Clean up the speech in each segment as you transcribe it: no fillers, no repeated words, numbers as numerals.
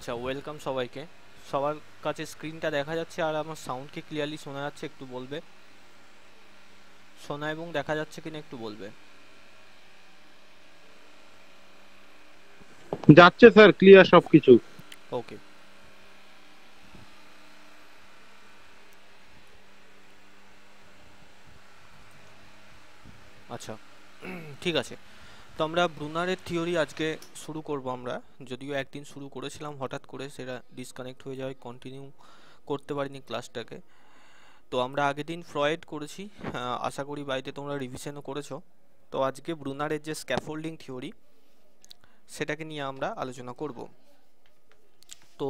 আচ্ছা, ওয়েলকাম সবাইকে। সবার কাছে স্ক্রিনটা দেখা যাচ্ছে আর আমার সাউন্ড কি ক্লিয়ারলি শোনা যাচ্ছে একটু বলবে? শোনা এবং দেখা যাচ্ছে কিনা একটু বলবে? যাচ্ছে স্যার, ক্লিয়ার সবকিছু। ওকে। আচ্ছা, ঠিক আছে। তো আমরা ব্রুনারের থিওরি আজকে শুরু করব আমরা। যদিও একদিন শুরু করেছিলাম, হঠাৎ করে সেটা ডিসকানেক্ট হয়ে যায়, কন্টিনিউ করতে পারিনি ক্লাসটাকে। তো আমরা আগের দিন ফ্রয়েড করেছি, আশা করি বাড়িতে তোমরা রিভিশনও করেছো। তো আজকে ব্রুনারের যে স্ক্যাফোল্ডিং থিওরি সেটাকে নিয়ে আমরা আলোচনা করব। তো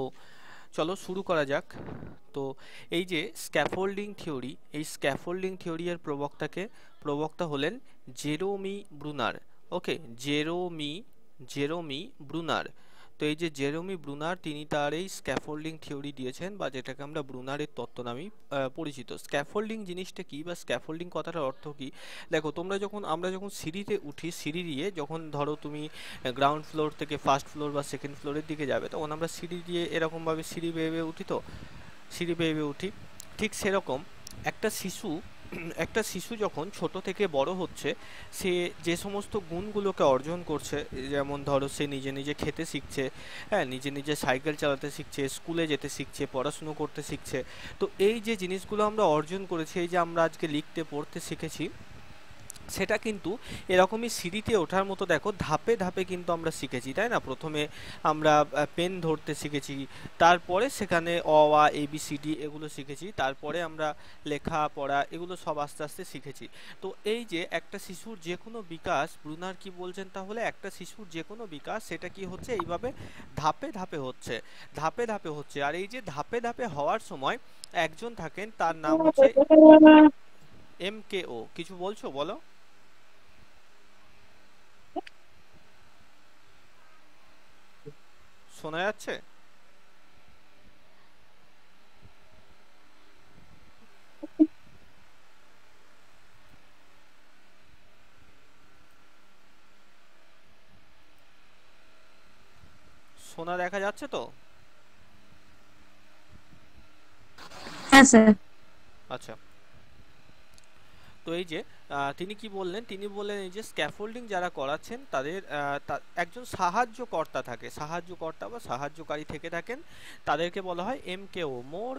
চলো শুরু করা যাক। তো এই যে স্ক্যাফোল্ডিং থিওরি, এই স্ক্যাফোল্ডিং থিওরি এর প্রবক্তা হলেন জেরোমি ব্রুনার। ওকে, জেরোমি জেরোমি ব্রুনার। তো এই যে জেরোমি ব্রুনার, তিনি তার এই স্ক্যাফোল্ডিং থিওরি দিয়েছেন, বা যেটাকে আমরা ব্রুনারের তত্ত্ব নামেই পরিচিত। স্ক্যাফোল্ডিং জিনিসটা কি, বা স্ক্যাফোল্ডিং কথাটার অর্থ কি? দেখো, আমরা যখন সিঁড়িতে উঠি, সিঁড়ি দিয়ে যখন ধরো তুমি গ্রাউন্ড ফ্লোর থেকে ফার্স্ট ফ্লোর বা সেকেন্ড ফ্লোরের দিকে যাবে, তখন আমরা সিঁড়ি দিয়ে এরকমভাবে সিঁড়ি বেয়ে বেয়ে উঠি। তো সিঁড়ি বেয়ে বেয়ে উঠি, ঠিক সেরকম একটা শিশু একটা শিশু যখন ছোট থেকে বড় হচ্ছে, সে যে সমস্ত গুণগুলোকে অর্জন করছে, যেমন ধরো সে নিজে নিজে খেতে শিখছে, হ্যাঁ, নিজে নিজে সাইকেল চালাতে শিখছে, স্কুলে যেতে শিখছে, পড়াশুনো করতে শিখছে। তো এই যে জিনিসগুলো আমরা অর্জন করেছি, এই যে আমরা আজকে লিখতে পড়তে শিখেছি, সেটা কিন্তু এরকমই সিঁড়িতে ওঠার মতো, দেখো, ধাপে ধাপে কিন্তু আমরা শিখেছি, তাই না? প্রথমে আমরা পেন ধরতে শিখেছি, তারপরে সেখানে অ আ এ বি সি ডি এগুলো শিখেছি, তারপরে আমরা লেখা পড়া এগুলো সব আস্তে আস্তে শিখেছি। তো এই যে একটা শিশুর যে কোনো বিকাশ, ব্রুনার কি বলছেন তাহলে, একটা শিশুর যে কোনো বিকাশ সেটা কি হচ্ছে, এইভাবে ধাপে ধাপে হচ্ছে, ধাপে ধাপে হচ্ছে। আর এই যে ধাপে ধাপে হওয়ার সময় একজন থাকেন, তার নাম হচ্ছে MKO। কিছু বলছো, বলো। শোনা যাচ্ছে? শোনা দেখা যাচ্ছে তো? হ্যাঁ স্যার। আচ্ছা। তো এই যে তিনি কি বললেন, তিনি বললেন এই যে স্ক্যাফোল্ডিং যারা করাচ্ছেন তাদের একজন সাহায্যকর্তা থাকে, সাহায্যকর্তা বা সাহায্যকারী থেকে থাকেন, তাদেরকে বলা হয় MKO, মোর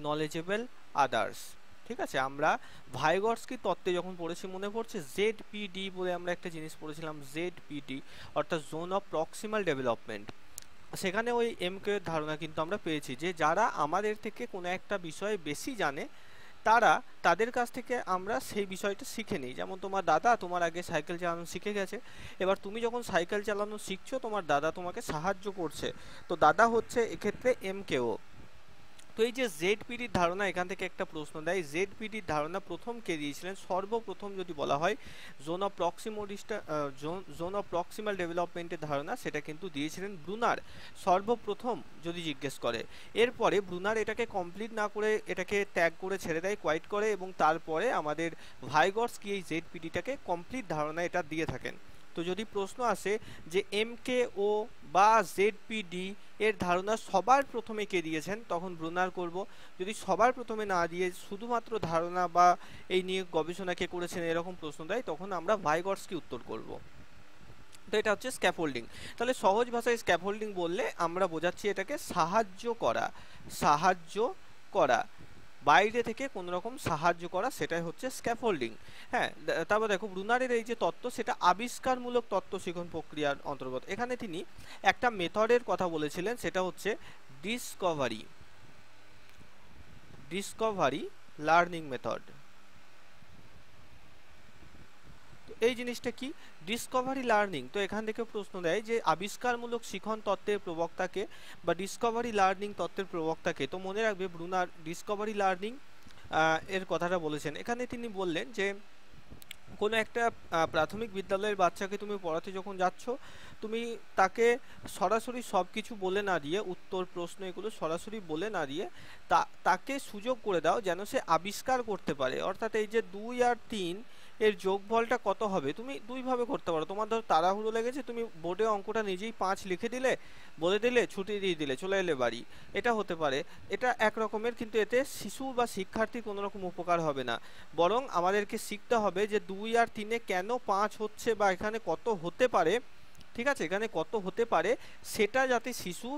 নলেজেবল আদার্স। ঠিক আছে, আমরা ভাইগটস্কি তত্ত্বে যখন পড়েছি, মনে পড়ছে ZPD বলে আমরা একটা জিনিস পড়েছিলাম, ZPD অর্থাৎ জোন অফ প্রক্সিমাল ডেভেলপমেন্ট। সেখানে ওই MKO এর ধারণা কিন্তু আমরা পেয়েছি যে যারা আমাদের থেকে কোনো একটা বিষয়ে বেশি জানে, তারা তাদের কাছ থেকে আমরা সেই বিষয়টা শিখে নিই। যেমন তোমার দাদা তোমার আগে সাইকেল চালানো শিখে গেছে, এবার তুমি যখন সাইকেল চালানো শিখছো, তোমার দাদা তোমাকে সাহায্য করছে, তো দাদা হচ্ছে এক্ষেত্রে MKO। তো এই যে ZPDর ধারণা, এখান থেকে একটা প্রশ্ন দেয়, ZPDর ধারণা প্রথম কে দিয়েছিলেন? সর্বপ্রথম যদি বলা হয়, জোন অফ প্রক্সিমোডিস্টা জোন অফ প্রক্সিমাল ডেভেলপমেন্টের ধারণা, সেটা কিন্তু দিয়েছিলেন ব্রুনার, সর্বপ্রথম যদি জিজ্ঞেস করে। এরপরে ব্রুনার এটাকে কমপ্লিট না করে, এটাকে ত্যাগ করে ছেড়ে দেয়, কোয়াইট করে, এবং তারপরে আমাদের ভাইগটস্কি এই ZPDটাকে কমপ্লিট ধারণা এটা দিয়ে থাকেন। তো যদি প্রশ্ন আসে যে MKO বা ZPD এর ধারণা সবার প্রথমে কে দিয়েছেন, তখন ব্রুনার করব। যদি সবার প্রথমে না দিয়ে শুধুমাত্র ধারণা বা এই নিয়ে গবেষণা কে করেছেন এরকম প্রশ্ন দেয়, তখন আমরা ভাইগটস্কি উত্তর করব। তো এটা হচ্ছে স্ক্যাফোল্ডিং। তাহলে সহজ ভাষায় স্ক্যাফোল্ডিং বললে আমরা বোঝাচ্ছি এটাকে সাহায্য করা, সাহায্য করা, বাইরে থেকে কোনো রকম সাহায্য করা, সেটাই হচ্ছে স্ক্যাফোল্ডিং। হ্যাঁ, তারপর দেখো ব্রুনারের এই যে তত্ত্ব, সেটা আবিষ্কারমূলক তত্ত্ব শিখন প্রক্রিয়ার অন্তর্গত। এখানে তিনি একটা মেথডের কথা বলেছিলেন, সেটা হচ্ছে ডিসকভারি, ডিসকভারি লার্নিং মেথড। তো এই জিনিসটা কি, ডিসকভারি লার্নিং? তো এখান থেকে প্রশ্ন দেয় যে আবিষ্কারমূলক শিখন তত্ত্বের প্রবক্তাকে, বা ডিসকভারি লার্নিং তত্ত্বের প্রবক্তাকে। তো মনে রাখবে, ব্রুনার ডিসকভারি লার্নিং এর কথাটা বলেছেন। এখানে তিনি বললেন যে কোনো একটা প্রাথমিক বিদ্যালয়ের বাচ্চাকে তুমি পড়াতে যখন যাচ্ছ, তুমি তাকে সরাসরি সব কিছু বলে না দিয়ে, উত্তর প্রশ্ন এগুলো সরাসরি বলে না দিয়ে, তাকে সুযোগ করে দাও যেন সে আবিষ্কার করতে পারে। অর্থাৎ এই যে 2 আর 3, এর যোগফলটা কত হবে তুমি দুই ভাবে করতে পারো। তোমার ধরো তাড়াহুড়ো লেগেছে, তুমি বোর্ডে অঙ্কটা নিজেই 5 লিখে দিলে, বলে দিলে, ছুটি দিয়ে দিলে, চলে এলে বাড়ি, এটা হতে পারে। এটা এক রকমের, কিন্তু এতে শিশু বা শিক্ষার্থীর কোনো রকম উপকার হবে না, বরং আমাদেরকে শিখতে হবে যে 2 আর 3-এ কেন 5 হচ্ছে বা এখানে কত হতে পারে, ঠিক আছে, এখানে কত হতে পারে সেটা যাতে শিশু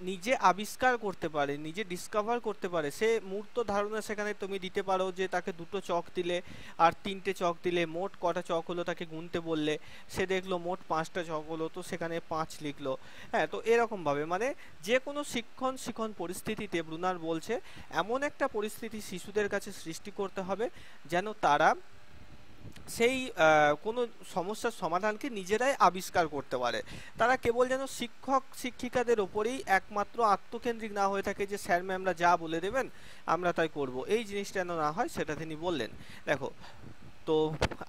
নিজে আবিষ্কার করতে পারে, নিজে ডিসকভার করতে পারে। সে মূর্ত ধারণা সেখানে তুমি দিতে পারো যে তাকে 2টো চক দিলে আর 3টে চক দিলে মোট কটা চক হলো তাকে গুনতে বললে, সে দেখলো মোট 5টা চক হলো, তো সেখানে 5 লিখলো। হ্যাঁ, তো এরকম ভাবে মানে যে কোনো শিক্ষণ পরিস্থিতিতে ব্রুনার বলছে এমন একটা পরিস্থিতি শিশুদের কাছে সৃষ্টি করতে হবে যেন তারা সেই কোনো সমস্যার সমাধানকে নিজেরাই আবিষ্কার করতে পারে। তারা কেবল যেন শিক্ষক শিক্ষিকাদের ওপরেই একমাত্র আত্মকেন্দ্রিক না হয়ে থাকে যে স্যার ম্যামরা যা বলে দেবেন আমরা তাই করব, এই জিনিসটা যেন না হয় সেটা তিনি বললেন। দেখো, তো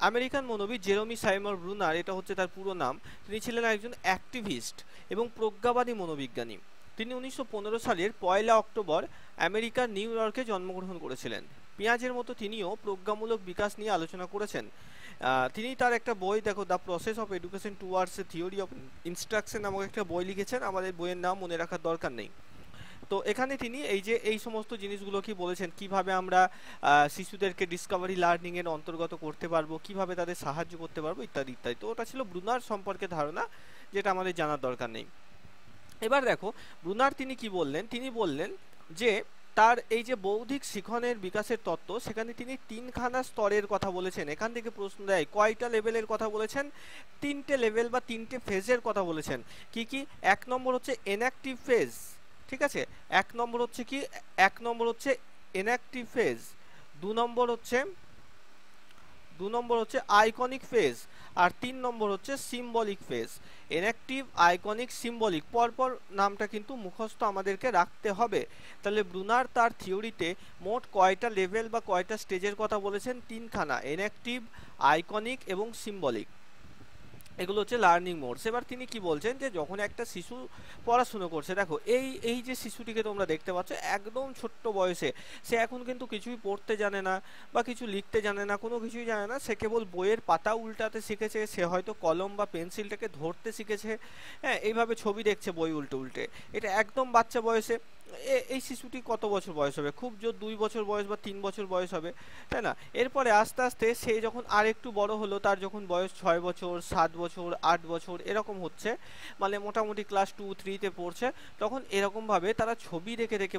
আমেরিকান মনোবিদ জেরেমি সাইমন ব্রুনার, এটা হচ্ছে তার পুরো নাম, তিনি ছিলেন একজন অ্যাক্টিভিস্ট এবং প্রজ্ঞাবাদী মনোবিজ্ঞানী। তিনি 1915 সালের 1 অক্টোবর আমেরিকার নিউ ইয়র্কে জন্মগ্রহণ করেছিলেন। পেঁয়াজের মতো তিনিও প্রজ্ঞামূলক বিকাশ নিয়ে আলোচনা করেছেন। তিনি তার একটা বই, দেখো, the process of education towards A theory of instruction নামক একটা বই লিখেছেন, আমাদের বইয়ের নাম মনে রাখার দরকার নেই। তো এখানে তিনি এই সমস্ত জিনিসগুলো কি বলেছেন, কিভাবে আমরা শিশুদেরকে ডিসকভারি লার্নিং এর অন্তর্গত করতে পারবো, কিভাবে তাদের সাহায্য করতে পারবো, ইত্যাদি ইত্যাদি। তো ওটা ছিল ব্রুনার সম্পর্কে ধারণা, যেটা আমাদের জানার দরকার নেই। এবার দেখো ব্রুনার তিনি কি বললেন, তিনি বললেন যে তার এই যে বৌদ্ধিক শিখনের বিকাশের তত্ত্ব, সেখানে তিনি 3খানা স্তরের কথা বলেছেন। এখান থেকে প্রশ্ন দেয় কয়টা লেভেলের কথা বলেছেন, 3টে লেভেল বা 3টে ফেজের কথা বলেছেন। কি কি? 1 নম্বর হচ্ছে ইনঅ্যাক্টিভ ফেজ, ঠিক আছে, 1 নম্বর হচ্ছে কি, 1 নম্বর হচ্ছে ইনঅ্যাক্টিভ ফেজ, 2 নম্বর হচ্ছে আইকনিক ফেজ, আর 3 নম্বর হচ্ছে symbolic phase. Inactive, iconic, symbolic, পরপর নামটা কিন্তু মুখস্থ আমাদেরকে রাখতে হবে। তাহলে ব্রুনার তার থিওরিতে মোট কয়টা লেভেল বা কয়টা স্টেজের কথা বলেছেন? 3খানা, ইনঅ্যাক্টিভ, আইকনিক এবং সিম্বলিক। এগুলো হচ্ছে লার্নিং মোডস। এবার তিনি কি বলছেন যে যখন একটা শিশু পড়াশুনো করছে, দেখো এই যে শিশুটিকে তোমরা দেখতে পাচ্ছ একদম ছোট্ট বয়সে, সে এখন কিন্তু কিছুই পড়তে জানে না বা কিছু লিখতে জানে না, কোনো কিছুই জানে না, সে কেবল বইয়ের পাতা উল্টাতে শিখেছে, সে হয়তো কলম বা পেন্সিলটাকে ধরতে শিখেছে, হ্যাঁ, এইভাবে ছবি দেখছে বই উল্টে উল্টে। এটা একদম বাচ্চা বয়সে। এই শিশুটি কত বছর বয়স হবে? খুব জোর 2 বছর বয়স বা 3 বছর বয়স হবে, তাই না? এরপরে আস্তে আস্তে সে যখন আর একটু বড় হলো, তার যখন বয়স 6 বছর, 7 বছর, 8 বছর এরকম হচ্ছে, মানে মোটামুটি ক্লাস 2-3-তে পড়ছে, তখন এরকমভাবে তারা ছবি দেখে দেখে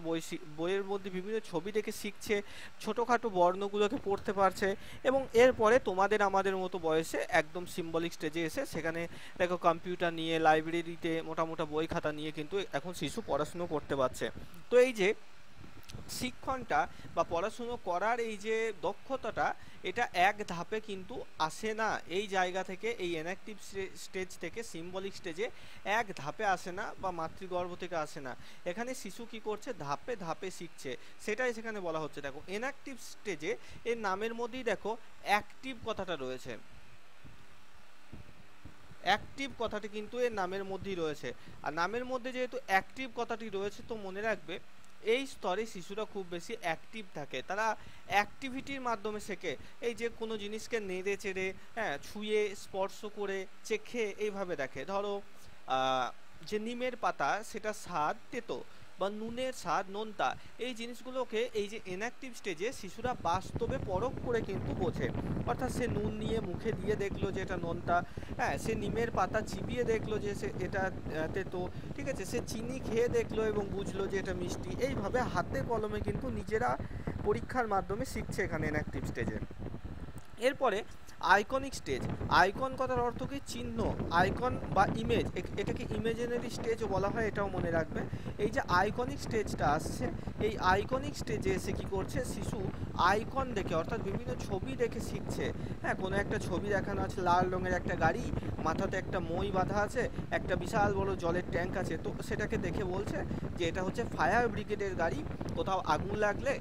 বইয়ের মধ্যে বিভিন্ন ছবি দেখে শিখছে, ছোটোখাটো বর্ণগুলোকে পড়তে পারছে, এবং এরপরে তোমাদের আমাদের মতো বয়সে একদম সিম্বলিক স্টেজে এসে সেখানে দেখো কম্পিউটার নিয়ে, লাইব্রেরিতে মোটামোটা বই খাতা নিয়ে কিন্তু এখন শিশু পড়াশুনো করতে পারছে। তো এই যে শিক্ষণটা বা পড়াশুনো করার এই যে দক্ষতাটা, এটা এক ধাপে কিন্তু আসে না। এই জায়গা থেকে, এই ইনঅ্যাক্টিভ স্টেজ থেকে সিম্বলিক স্টেজে এক ধাপে আসে না, বা মাতৃগর্ভ থেকে আসে না। এখানে শিশু কি করছে? ধাপে ধাপে শিখছে, সেটাই সেখানে বলা হচ্ছে। দেখো ইনঅ্যাক্টিভ স্টেজে এর নামের মধ্যেই দেখো অ্যাক্টিভ কথাটা রয়েছে, অ্যাক্টিভ কথাটি কিন্তু এর নামের মধ্যেই রয়েছে। আর নামের মধ্যে যেহেতু অ্যাক্টিভ কথাটি রয়েছে, তো মনে রাখবে এই স্তরে শিশুরা খুব বেশি অ্যাক্টিভ থাকে, তারা অ্যাক্টিভিটির মাধ্যমে শেখে। এই যে কোনো জিনিসকে নেড়ে চেড়ে, হ্যাঁ, ছুঁয়ে স্পর্শ করে চেখে এইভাবে দেখে। ধরো যে নিমের পাতা, সেটা স্বাদ তেতো বা নুনের স্বাদ নোনতা, এই জিনিসগুলোকে এই যে ইনঅ্যাক্টিভ স্টেজে শিশুরা বাস্তবে পরখ করে কিন্তু বোঝে। অর্থাৎ সে নুন নিয়ে মুখে দিয়ে দেখলো যে এটা নোনতা, হ্যাঁ, সে নিমের পাতা চিবিয়ে দেখলো যে এটা তেতো, ঠিক আছে, সে চিনি খেয়ে দেখলো এবং বুঝলো যে এটা মিষ্টি। এইভাবে হাতে কলমে কিন্তু নিজেরা পরীক্ষার মাধ্যমে শিখছে এখানে ইনঅ্যাক্টিভ স্টেজে। এরপরে আইকনিক স্টেজ। আইকন কথার অর্থ কি? চিহ্ন, আইকন বা ইমেজ, এটাকে ইমেজিনারি স্টেজও বলা হয়, এটাও মনে রাখবে। এই যে আইকনিক স্টেজটা আসছে, এই আইকনিক স্টেজে এসে কি করছে শিশু? আইকন দেখে, অর্থাৎ বিভিন্ন ছবি দেখে শিখছে। হ্যাঁ, কোনো একটা ছবি দেখানো আছে, লাল রঙের একটা গাড়ি, মাথাতে একটা মই বাঁধা আছে, একটা বিশাল বড় জলের ট্যাঙ্ক আছে, তো সেটাকে দেখে বলছে যে এটা হচ্ছে ফায়ার ব্রিগেডের গাড়ি, কোথাও আগুন লাগলে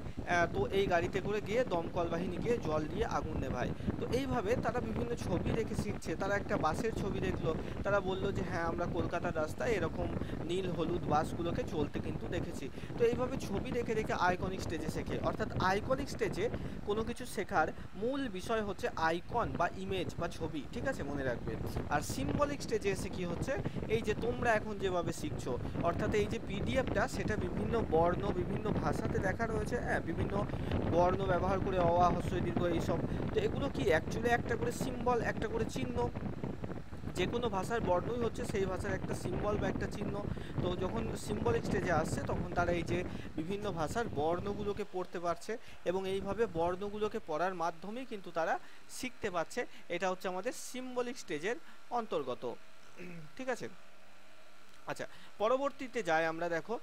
তো এই গাড়িতে করে গিয়ে দমকল বাহিনী গিয়ে জল দিয়ে আগুন নেভায়। তো এইভাবে তারা বিভিন্ন ছবি দেখে শিখছে। তারা একটা বাসের ছবি দেখলো, তারা বললো যে হ্যাঁ, আমরা কলকাতার রাস্তায় এরকম নীল হলুদ বাসগুলোকে চলতে কিন্তু দেখেছি। তো এইভাবে ছবি দেখে দেখে আইকনিক স্টেজে শেখে। অর্থাৎ আইকনিক স্টেজ স্টেজে কোনো কিছু শেখার মূল বিষয় হচ্ছে আইকন বা ইমেজ বা ছবি, ঠিক আছে, মনে রাখবে। আর সিম্বলিক স্টেজে এসে কি হচ্ছে, এই যে তোমরা এখন যেভাবে শিখছো, অর্থাৎ এই যে পিডিএফটা সেটা বিভিন্ন বর্ণ বিভিন্ন ভাষাতে দেখা রয়েছে, হ্যাঁ, বিভিন্ন বর্ণ ব্যবহার করে অ আ হ্রস্ব ই দীর্ঘ এইসব। তো এগুলো কি অ্যাকচুয়ালি একটা করে সিম্বল, একটা করে চিহ্ন, যে কোনো ভাষার বর্ণই হচ্ছে সেই ভাষার একটা সিম্বল বা একটা চিহ্ন। তো যখন সিম্বলিক স্টেজে আসছে তখন তারা এই যে বিভিন্ন ভাষার বর্ণগুলোকে পড়তে পারছে এবং এইভাবে বর্ণগুলোকে পড়ার মাধ্যমেই কিন্তু তারা শিখতে পারছে। এটা হচ্ছে আমাদের সিম্বলিক স্টেজের অন্তর্গত, ঠিক আছে। আচ্ছা, পরবর্তীতে যাই আমরা, দেখো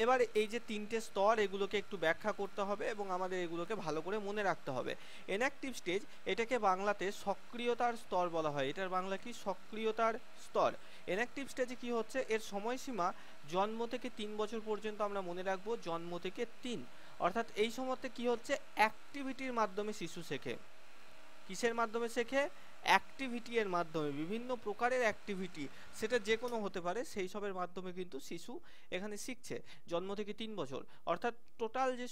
এবার এই যে তিনটে স্তর এগুলোকে একটু ব্যাখ্যা করতে হবে এবং আমাদের এগুলোকে ভালো করে মনে রাখতে হবে। ইনঅ্যাক্টিভ স্টেজ, এটাকে বাংলাতে সক্রিয়তার স্তর বলা হয়। এটার বাংলা কি? সক্রিয়তার স্তর। ইনঅ্যাক্টিভ স্টেজে কি হচ্ছে, এর সময়সীমা জন্ম থেকে 3 বছর পর্যন্ত আমরা মনে রাখবো, জন্ম থেকে 3। অর্থাৎ এই সময়তে কি হচ্ছে, অ্যাক্টিভিটির মাধ্যমে শিশু শেখে। কিসের মাধ্যমে শেখে? অ্যাক্টিভিটি এর মাধ্যমে, বিভিন্ন প্রকারের অ্যাক্টিভিটি, সেটা যে কোনো হতে পারে, সেই সবের মাধ্যমে কিন্তু শিশু এখানে শিখছে জন্ম থেকে 3 বছর। অর্থাৎ টোটাল যে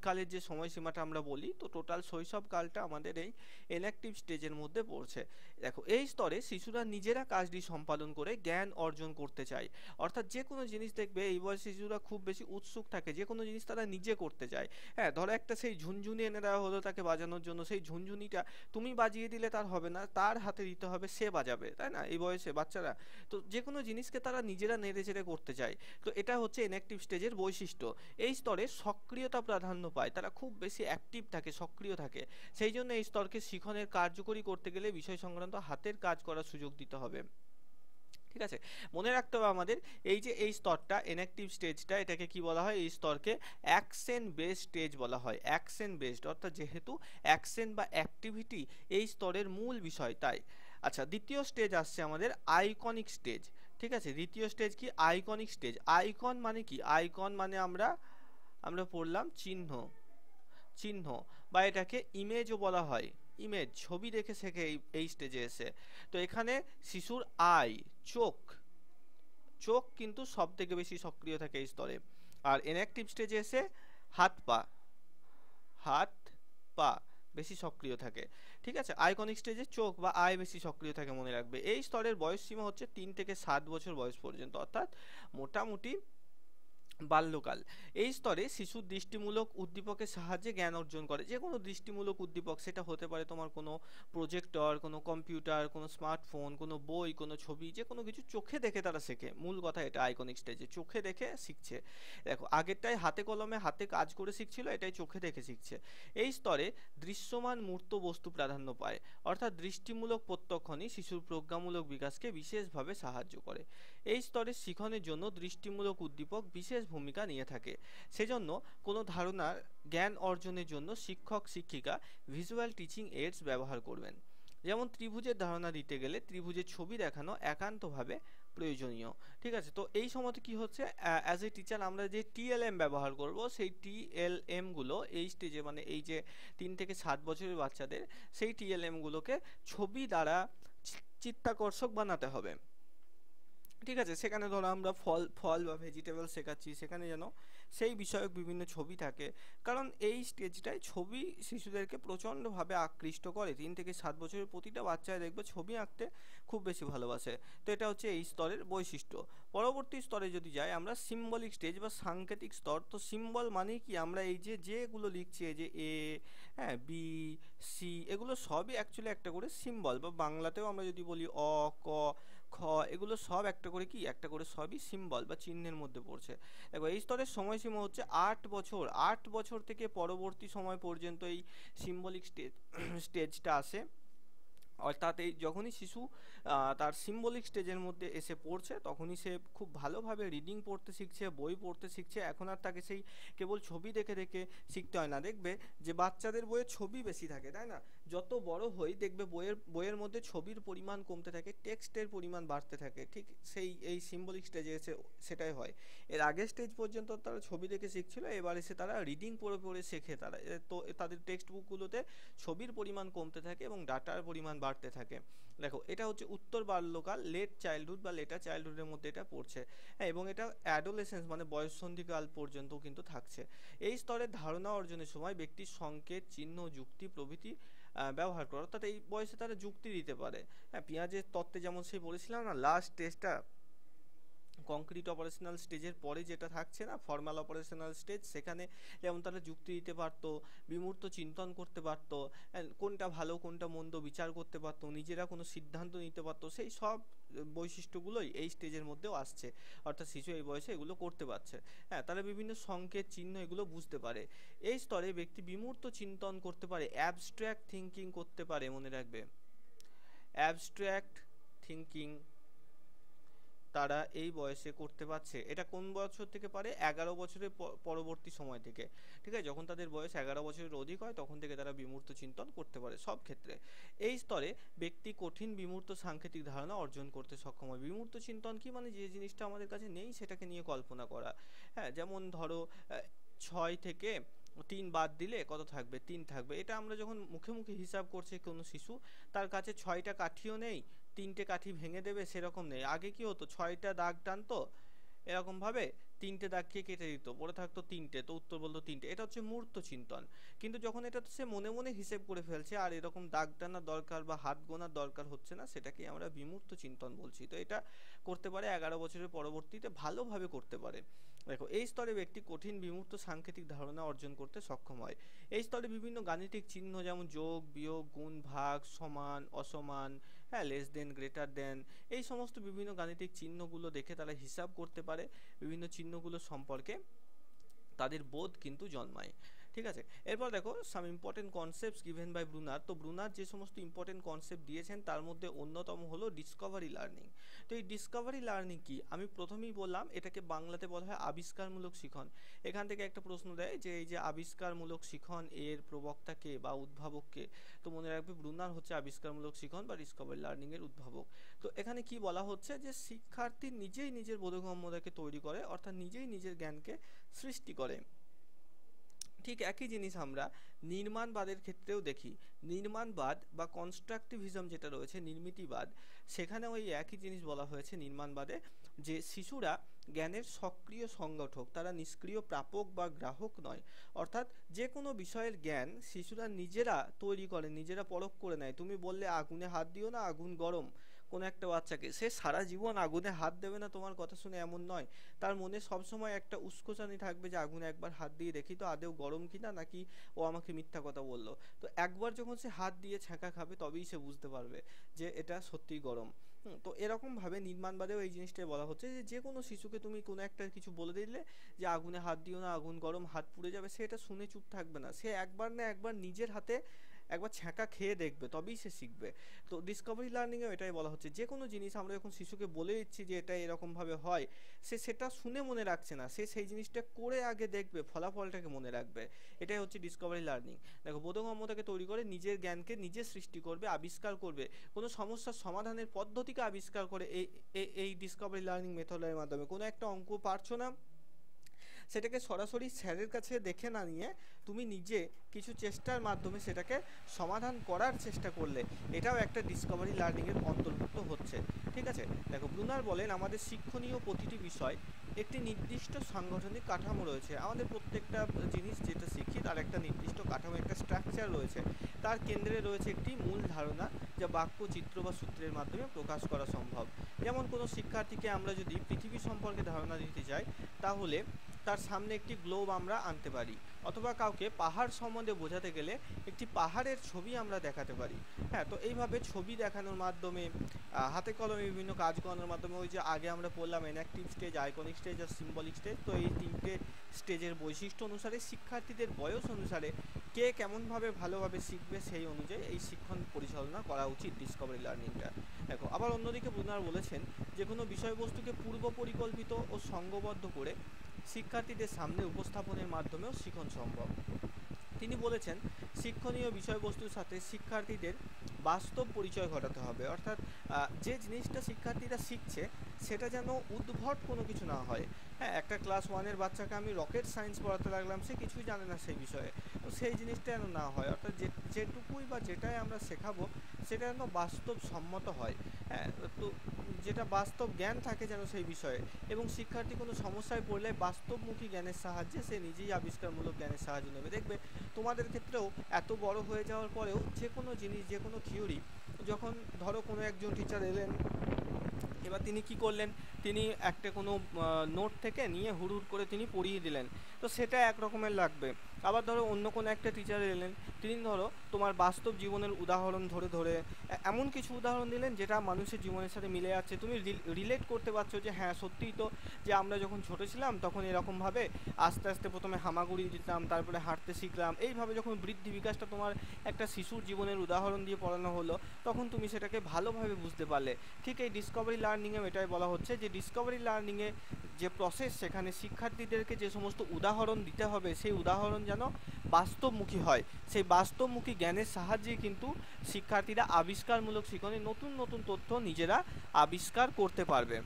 কালের যে সময়সীমাটা আমরা বলি, তো টোটাল শৈশবকালটা আমাদের এই ইনঅ্যাক্টিভ স্টেজের মধ্যে পড়ছে। দেখো, এই স্তরে শিশুরা নিজেরা কাজটি সম্পাদন করে জ্ঞান অর্জন করতে চায়। অর্থাৎ যে কোনো জিনিস দেখবে এই বয়সে শিশুরা খুব বেশি উৎসুক থাকে, যে কোনো জিনিস তারা নিজে করতে চায়। হ্যাঁ, ধরো একটা সেই ঝুনঝুনি এনে দেওয়া হলো তাকে বাজানোর জন্য, সেই ঝুনঝুনিটা তুমি বাজিয়ে দিলে তার হবে না, তার হাতে দিতে হবে, সে বাজাবে, তাই না, এই বয়সে বাচ্চারা। তো যে কোনো জিনিসকে তারা নিজেরা নেড়ে চেড়ে করতে চায়। তো এটা হচ্ছে ইনঅ্যাক্টিভ স্টেজের বৈশিষ্ট্য। এই স্তরে সক্রিয়তা প্রাধান্য পায়, তারা খুব বেশি অ্যাক্টিভ থাকে, সক্রিয় থাকে। সেই জন্য এই স্তরকে শিখনের কার্যকরী করতে গেলে বিষয় সংক্রান্ত হাতের কাজ করার সুযোগ দিতে হবে, ঠিক আছে। মনে রাখতে হবে আমাদের, এই যে এই স্তরটা ইনঅ্যাক্টিভ স্টেজটা, এটাকে কি বলা হয়? এই স্তরকে অ্যাকশন বেসড স্টেজ বলা হয়। অ্যাকশন বেসড, অর্থাৎ যেহেতু অ্যাকশন বা অ্যাক্টিভিটি এই স্তরের মূল বিষয়, তাই। আচ্ছা, দ্বিতীয় স্টেজ আসছে আমাদের আইকনিক স্টেজ, ঠিক আছে। দ্বিতীয় স্টেজ কি? Iconic stage. আইকন মানে কি? আইকন মানে আমরা পড়লাম চিহ্ন, চিহ্ন, বা এটাকে ইমেজও বলা হয়। ইমেজ, ছবি দেখে শেখে এই স্টেজে এসে। তো এখানে শিশুর আই, চোখ, চোখ কিন্তু সব থেকে বেশি সক্রিয় থাকে এই স্তরে। আর ইনঅ্যাক্টিভ স্টেজে এসে হাত পা, হাত পা বেশি সক্রিয় থাকে, ঠিক আছে। আইকনিক স্টেজে চোখ বা আই বেশি সক্রিয় থাকে, মনে রাখবে। এই স্তরের বয়স সীমা হচ্ছে 3 থেকে 7 বছর বয়স পর্যন্ত, অর্থাৎ মোটামুটি বাল্যকাল। এই স্তরে শিশু দৃষ্টিমূলক উদ্দীপকের সাহায্যে জ্ঞান অর্জন করে। যে কোনো দৃষ্টিমূলক উদ্দীপক, সেটা হতে পারে তোমার কোনো প্রজেক্টর, কোনো কম্পিউটার, কোনো স্মার্টফোন, কোনো বই, কোনো ছবি, যে কোনো কিছু চোখে দেখে তারা শেখে। মূল কথা এটা, আইকনিক স্টেজে চোখে দেখে শিখছে। দেখো, আগেরটাই হাতে কলমে হাতে কাজ করে শিখছিল, এটাই চোখে দেখে শিখছে। এই স্তরে দৃশ্যমান মূর্ত বস্তু প্রাধান্য পায়, অর্থাৎ দৃষ্টিমূলক প্রত্যক্ষণই শিশুর প্রজ্ঞামূলক বিকাশকে বিশেষভাবে সাহায্য করে। এই স্তরের শিখনের জন্য দৃষ্টিমূলক উদ্দীপক বিশেষ ভূমিকা নিয়ে থাকে। সেজন্য কোনো ধারণার জ্ঞান অর্জনের জন্য শিক্ষক শিক্ষিকা ভিজুয়াল টিচিং এইডস ব্যবহার করবেন। যেমন ত্রিভুজের ধারণা দিতে গেলে ত্রিভুজের ছবি দেখানো একান্তভাবে প্রয়োজনীয়, ঠিক আছে। তো এই সময়তে কি হচ্ছে, অ্যাজ এ টিচার আমরা যে টিএলএম ব্যবহার করব, সেই টিএলএম গুলো এই স্টেজে, মানে এই যে 3 থেকে 7 বছরের বাচ্চাদের, সেই টিএলএম গুলোকে ছবি দ্বারা চিত্তাকর্ষক বানাতে হবে, ঠিক আছে। সেখানে ধরো আমরা ফল ফল বা ভেজিটেবল শেখাচ্ছি, সেখানে যেন সেই বিষয়ক বিভিন্ন ছবি থাকে, কারণ এই স্টেজটায় ছবি শিশুদেরকে প্রচণ্ডভাবে আকৃষ্ট করে। 3 থেকে 7 বছরের প্রতিটা বাচ্চায় দেখবে ছবি আঁকতে খুব বেশি ভালোবাসে। তো এটা হচ্ছে এই স্তরের বৈশিষ্ট্য। পরবর্তী স্তরে যদি যাই আমরা, সিম্বলিক স্টেজ বা সাংকেতিক স্তর। তো সিম্বল মানে কি? আমরা এই যে যেগুলো লিখছি, এই যে এ, হ্যাঁ, বি, সি, এগুলো সবই অ্যাকচুয়ালি একটা করে সিম্বল, বা বাংলাতেও আমরা যদি বলি অ, ক, খ, এগুলো সব একটা করে কি, একটা করে সবই সিম্বল বা চিহ্নের মধ্যে পড়ছে। দেখো, এই স্তরের সময়সীমা হচ্ছে 8 বছর। 8 বছর থেকে পরবর্তী সময় পর্যন্ত এই সিম্বলিক স্টেজটা আসে। অর্থাৎ এই যখনই শিশু তার সিম্বলিক স্টেজের মধ্যে এসে পড়ছে, তখনই সে খুব ভালোভাবে রিডিং পড়তে শিখছে, বই পড়তে শিখছে। এখন আর তাকে সেই কেবল ছবি দেখে দেখে শিখতে হয় না। দেখবে যে বাচ্চাদের বইয়ে ছবি বেশি থাকে, তাই না? যত বড় হই দেখবে বইয়ের মধ্যে ছবির পরিমাণ কমতে থাকে, টেক্সটের পরিমাণ বাড়তে থাকে, ঠিক সেই এই সিম্বলিক স্টেজে এসে সেটাই হয়। এর আগের স্টেজ পর্যন্ত তারা ছবি দেখে শিখছিল, এবার এসে তারা রিডিং পড়ে পড়ে শেখে। তারা তো তাদের টেক্সট বুকগুলোতে ছবির পরিমাণ কমতে থাকে এবং ডাটার পরিমাণ বাড়তে থাকে। দেখো এটা হচ্ছে উত্তর বাল্যকাল, লেট চাইল্ডহুড বা লেটার চাইল্ডহুডের মধ্যে এটা পড়ছে। হ্যাঁ, এবং এটা অ্যাডোলেসেন্স মানে বয়ঃসন্ধিকাল পর্যন্ত কিন্তু থাকছে। এই স্তরের ধারণা অর্জনের সময় ব্যক্তির সংকেত, চিহ্ন, যুক্তি প্রভৃতি ব্যবহার করে, অর্থাৎ এই বয়সে তারা যুক্তি দিতে পারে। হ্যাঁ, পিঁয়াজের তত্ত্বে যেমন সেই বলেছিলাম না, লাস্ট স্টেজটা কংক্রিট অপারেশনাল স্টেজের পরে যেটা থাকছে না, ফর্মাল অপারেশনাল স্টেজ, সেখানে যেমন তারা যুক্তি দিতে পারতো, বিমূর্ত চিন্তন করতে পারতো, কোনটা ভালো কোনটা মন্দ বিচার করতে পারতো, নিজেরা কোনো সিদ্ধান্ত নিতে পারতো, সেই সব বৈশিষ্ট্যগুলোই এই স্টেজের মধ্যেও আসছে। অর্থাৎ শিশু এই বয়সে এগুলো করতে পারছে। হ্যাঁ, তারা বিভিন্ন সংকেত, চিহ্ন এগুলো বুঝতে পারে। এই স্তরে ব্যক্তি বিমূর্ত চিন্তন করতে পারে, অ্যাবস্ট্র্যাক্ট থিঙ্কিং করতে পারে, মনে রাখবে অ্যাবস্ট্র্যাক্ট থিঙ্কিং তারা এই বয়সে করতে পারছে। এটা কোন বছর থেকে পারে? 11 বছরের পরবর্তী সময় থেকে। ঠিক আছে, যখন তাদের বয়স 11 বছরের অধিক হয় তখন থেকে তারা বিমূর্ত চিন্তন করতে পারে সব ক্ষেত্রে। এই স্তরে ব্যক্তি কঠিন বিমূর্ত সাংকেতিক ধারণা অর্জন করতে সক্ষম হয়। বিমূর্ত চিন্তন কি? মানে যে জিনিসটা আমাদের কাছে নেই সেটাকে নিয়ে কল্পনা করা। হ্যাঁ, যেমন ধরো 6 থেকে 3 বাদ দিলে কত থাকবে? 3 থাকবে। এটা আমরা যখন মুখে মুখে হিসাব করছে কোনো শিশু, তার কাছে 6টা কাঠিও নেই, 3টে কাঠি ভেঙে দেবে সেরকম নেই। আগে কি হতো, 6টা দাগ টানতো এরকম ভাবে, 3টে দাগকে কেটে দিত, পড়ে থাকতো 3টে, তো উত্তর বলতো 3টে। এটা হচ্ছে মূর্ত চিন্তন। কিন্তু যখন এটা সে মনে মনে হিসেব করে ফেলছে আর এরকম দাগ টানার দরকার বা হাত গোনার দরকার হচ্ছে না, সেটাকে আমরা বিমূর্ত চিন্তন বলছি। তো এটা করতে পারে 11 বছরের পরবর্তীতে, ভালোভাবে করতে পারে। দেখো এই স্তরে ব্যক্তি কঠিন বিমূর্ত সাংকেতিক ধারণা অর্জন করতে সক্ষম হয়। এই স্তরে বিভিন্ন গাণিতিক চিহ্ন যেমন যোগ, বিয়োগ, গুণ, ভাগ, সমান, অসমান, হ্যাঁ, লেস দেন, গ্রেটার দেন, এই সমস্ত বিভিন্ন গাণিতিক চিহ্নগুলো দেখে তারা হিসাব করতে পারে। বিভিন্ন চিহ্নগুলো সম্পর্কে তাদের বোধ কিন্তু জন্মায়। ঠিক আছে, এরপর দেখো some important concepts given by Bruner. তো ব্রুনার যে সমস্ত ইম্পর্টেন্ট কনসেপ্ট দিয়েছেন তার মধ্যে অন্যতম হলো ডিসকভারি লার্নিং। তো এই ডিসকভারি লার্নিং কি? আমি প্রথমেই বললাম এটাকে বাংলাতে বলা হয় আবিষ্কারমূলক শিখন। এখান থেকে একটা প্রশ্ন দেয় যে এই যে আবিষ্কারমূলক শিখন এর প্রবক্তাকে বা উদ্ভাবককে? তো মনে রাখবে ব্রুনার হচ্ছে আবিষ্কারমূলক শিখন বা ডিসকভারি লার্নিং এর উদ্ভাবক। তো এখানে কি বলা হচ্ছে যে শিক্ষার্থী নিজেই নিজের বোধগম্যতাকে তৈরি করে, অর্থাৎ নিজেই নিজের জ্ঞানকে সৃষ্টি করে। ঠিক একই জিনিস আমরা নির্মাণবাদের ক্ষেত্রেও দেখি। নির্মাণবাদ বা কনস্ট্রাকটিভিজম যেটা রয়েছে, নির্মিতিবাদ, সেখানে ওই একই জিনিস বলা হয়েছে নির্মাণবাদে, যে শিশুরা জ্ঞানের সক্রিয় সংগঠক, তারা নিষ্ক্রিয় প্রাপক বা গ্রাহক নয়। অর্থাৎ যে কোনো বিষয়ের জ্ঞান শিশুরা নিজেরা তৈরি করে, নিজেরা পরখ করে নেয়। তুমি বললে আগুনে হাত দিও না, আগুন গরম, কোনো একটা বাচ্চাকে, সে সারা জীবন আগুনে হাত দেবে না তোমার কথা শুনে এমন নয়। তার মনে সবসময় একটা উস্কোচানি থাকবে যে আগুনে একবার হাত দিয়ে দেখি তো আদেও গরম কিনা, নাকি ও আমাকে মিথ্যা কথা বললো। তো একবার যখন সে হাত দিয়ে ছ্যাঁকা খাবে তবেই সে বুঝতে পারবে যে এটা সত্যিই গরম। তো এরকমভাবে নির্মাণবাদেও এই জিনিসটাই বলা হচ্ছে যে যে কোনো শিশুকে তুমি কোনো একটা কিছু বলে দিলে যে আগুনে হাত দিও না, আগুন গরম, হাত পুড়ে যাবে, সে এটা শুনে চুপ থাকবে না, সে একবার না একবার নিজের হাতে একবার ছ্যাঁকা খেয়ে দেখবে, তবেই সে শিখবে। তো ডিসকভারি লার্নিংয়েও এটাই বলা হচ্ছে, যে কোনো জিনিস আমরা যখন শিশুকে বলে দিচ্ছি যে এটা এরকমভাবে হয়, সে সেটা শুনে মনে রাখছে না, সে সেই জিনিসটা করে আগে দেখবে, ফলাফলটাকে মনে রাখবে। এটাই হচ্ছে ডিসকভারি লার্নিং। দেখো বোধগম্যতাকে তৈরি করে, নিজের জ্ঞানকে নিজে সৃষ্টি করবে, আবিষ্কার করবে, কোনো সমস্যার সমাধানের পদ্ধতিকে আবিষ্কার করে এই ডিসকভারি লার্নিং মেথডের মাধ্যমে। কোনো একটা অঙ্ক পারছো না, সেটাকে সরাসরি স্যারের কাছে দেখে না নিয়ে তুমি নিজে কিছু চেষ্টার মাধ্যমে সেটাকে সমাধান করার চেষ্টা করলে, এটাও একটা ডিসকভারি লার্নিংয়ের অন্তর্ভুক্ত হচ্ছে। ঠিক আছে, দেখো ব্রুনার বলেন আমাদের শিক্ষণীয় প্রতিটি বিষয় একটি নির্দিষ্ট সাংগঠনিক কাঠামো রয়েছে। আমাদের প্রত্যেকটা জিনিস যেটা শিখি তার একটা নির্দিষ্ট কাঠামো, একটা স্ট্রাকচার রয়েছে। তার কেন্দ্রে রয়েছে একটি মূল ধারণা, যা বাক্য, চিত্র বা সূত্রের মাধ্যমে প্রকাশ করা সম্ভব। যেমন কোনো শিক্ষার্থীকে আমরা যদি পৃথিবী সম্পর্কে ধারণা দিতে চাই, তাহলে তার সামনে একটি গ্লোব আমরা আনতে পারি, অথবা কাউকে পাহাড় সম্বন্ধে বোঝাতে গেলে একটি পাহাড়ের ছবি আমরা দেখাতে পারি। হ্যাঁ, তো এইভাবে ছবি দেখানোর মাধ্যমে, হাতে কলমে বিভিন্ন কাজ করানোর মাধ্যমে, ওই যে আগে আমরা বললাম এনাক্টিভ স্টেজ, আইকনিক স্টেজ আর সিম্বলিক স্টেজ, তো এই তিনটে স্টেজের বৈশিষ্ট্য অনুসারে, শিক্ষার্থীদের বয়স অনুসারে কে কেমনভাবে ভালোভাবে শিখবে সেই অনুযায়ী এই শিক্ষণ পরিচালনা করা উচিত ডিসকভারি লার্নিংটা। দেখো আবার অন্যদিকে ব্রুনার বলেছেন যে কোনো বিষয়বস্তুকে পূর্ব পরিকল্পিত ও সংঘবদ্ধ করে শিক্ষার্থীদের সামনে উপস্থাপনের মাধ্যমেও শিখন সম্ভব। তিনি বলেছেন শিক্ষণীয় বিষয়বস্তুর সাথে শিক্ষার্থীদের বাস্তব পরিচয় ঘটাতে হবে, অর্থাৎ যে জিনিসটা শিক্ষার্থীরা শিখছে সেটা যেন উদ্ভট কোনো কিছু না হয়। হ্যাঁ, একটা ক্লাস 1-এর বাচ্চাকে আমি রকেট সায়েন্স পড়াতে লাগলাম, সে কিছুই জানে না সেই বিষয়ে, তো সেই জিনিসটা যেন না হয়, অর্থাৎ যেটুকুই বা যেটাই আমরা শেখাবো সেটা যেন বাস্তবসম্মত হয়। হ্যাঁ, তো যেটা বাস্তব জ্ঞান থাকে যেন সেই বিষয়ে, এবং শিক্ষার্থী কোনো সমস্যায় পড়লে বাস্তবমুখী জ্ঞানের সাহায্যে সে নিজেই আবিষ্কারমূলক জ্ঞানের সাহায্য নেবে। দেখবে তোমাদের ক্ষেত্রেও এত বড় হয়ে যাওয়ার পরেও যে কোনো জিনিস, যে কোনো থিওরি, যখন ধরো কোনো একজন টিচার এলেন, এবার তিনি কি করলেন, তিনি একটা কোনো নোট থেকে নিয়ে হুড় করে তিনি পড়িয়ে দিলেন, তো সেটা এক রকমের লাগবে। আবার ধরো অন্য কোনো একটা টিচার এলেন, তিনি ধরো তোমার বাস্তব জীবনের উদাহরণ ধরে ধরে এমন কিছু উদাহরণ দিলেন যেটা মানুষের জীবনের সাথে মিলে যাচ্ছে, তুমি রিলেট করতে পারছো যে হ্যাঁ সত্যিই তো, যে আমরা যখন ছোটো ছিলাম তখন এরকমভাবে আস্তে আস্তে প্রথমে হামাগুড়ি দিতাম, তারপরে হাঁটতে শিখলাম, এইভাবে যখন বৃদ্ধি বিকাশটা তোমার একটা শিশুর জীবনের উদাহরণ দিয়ে পড়ানো হলো, তখন তুমি সেটাকে ভালোভাবে বুঝতে পারলে। ঠিক এই ডিসকভারি লার্নিংয়ে এটাই বলা হচ্ছে যে ডিসকভারি লার্নিংয়ে যে প্রসেস, সেখানে শিক্ষার্থীদেরকে যে সমস্ত উদাহরণ দিতে হবে সেই উদাহরণ যেন বাস্তবমুখী হয়, সেই বাস্তবমুখী জ্ঞানের সাহায্যে কিন্তু শিক্ষার্থীরা আবিষ্কারমূলক শিখনে নতুন নতুন তথ্য নিজেরা আবিষ্কার করতে পারবে।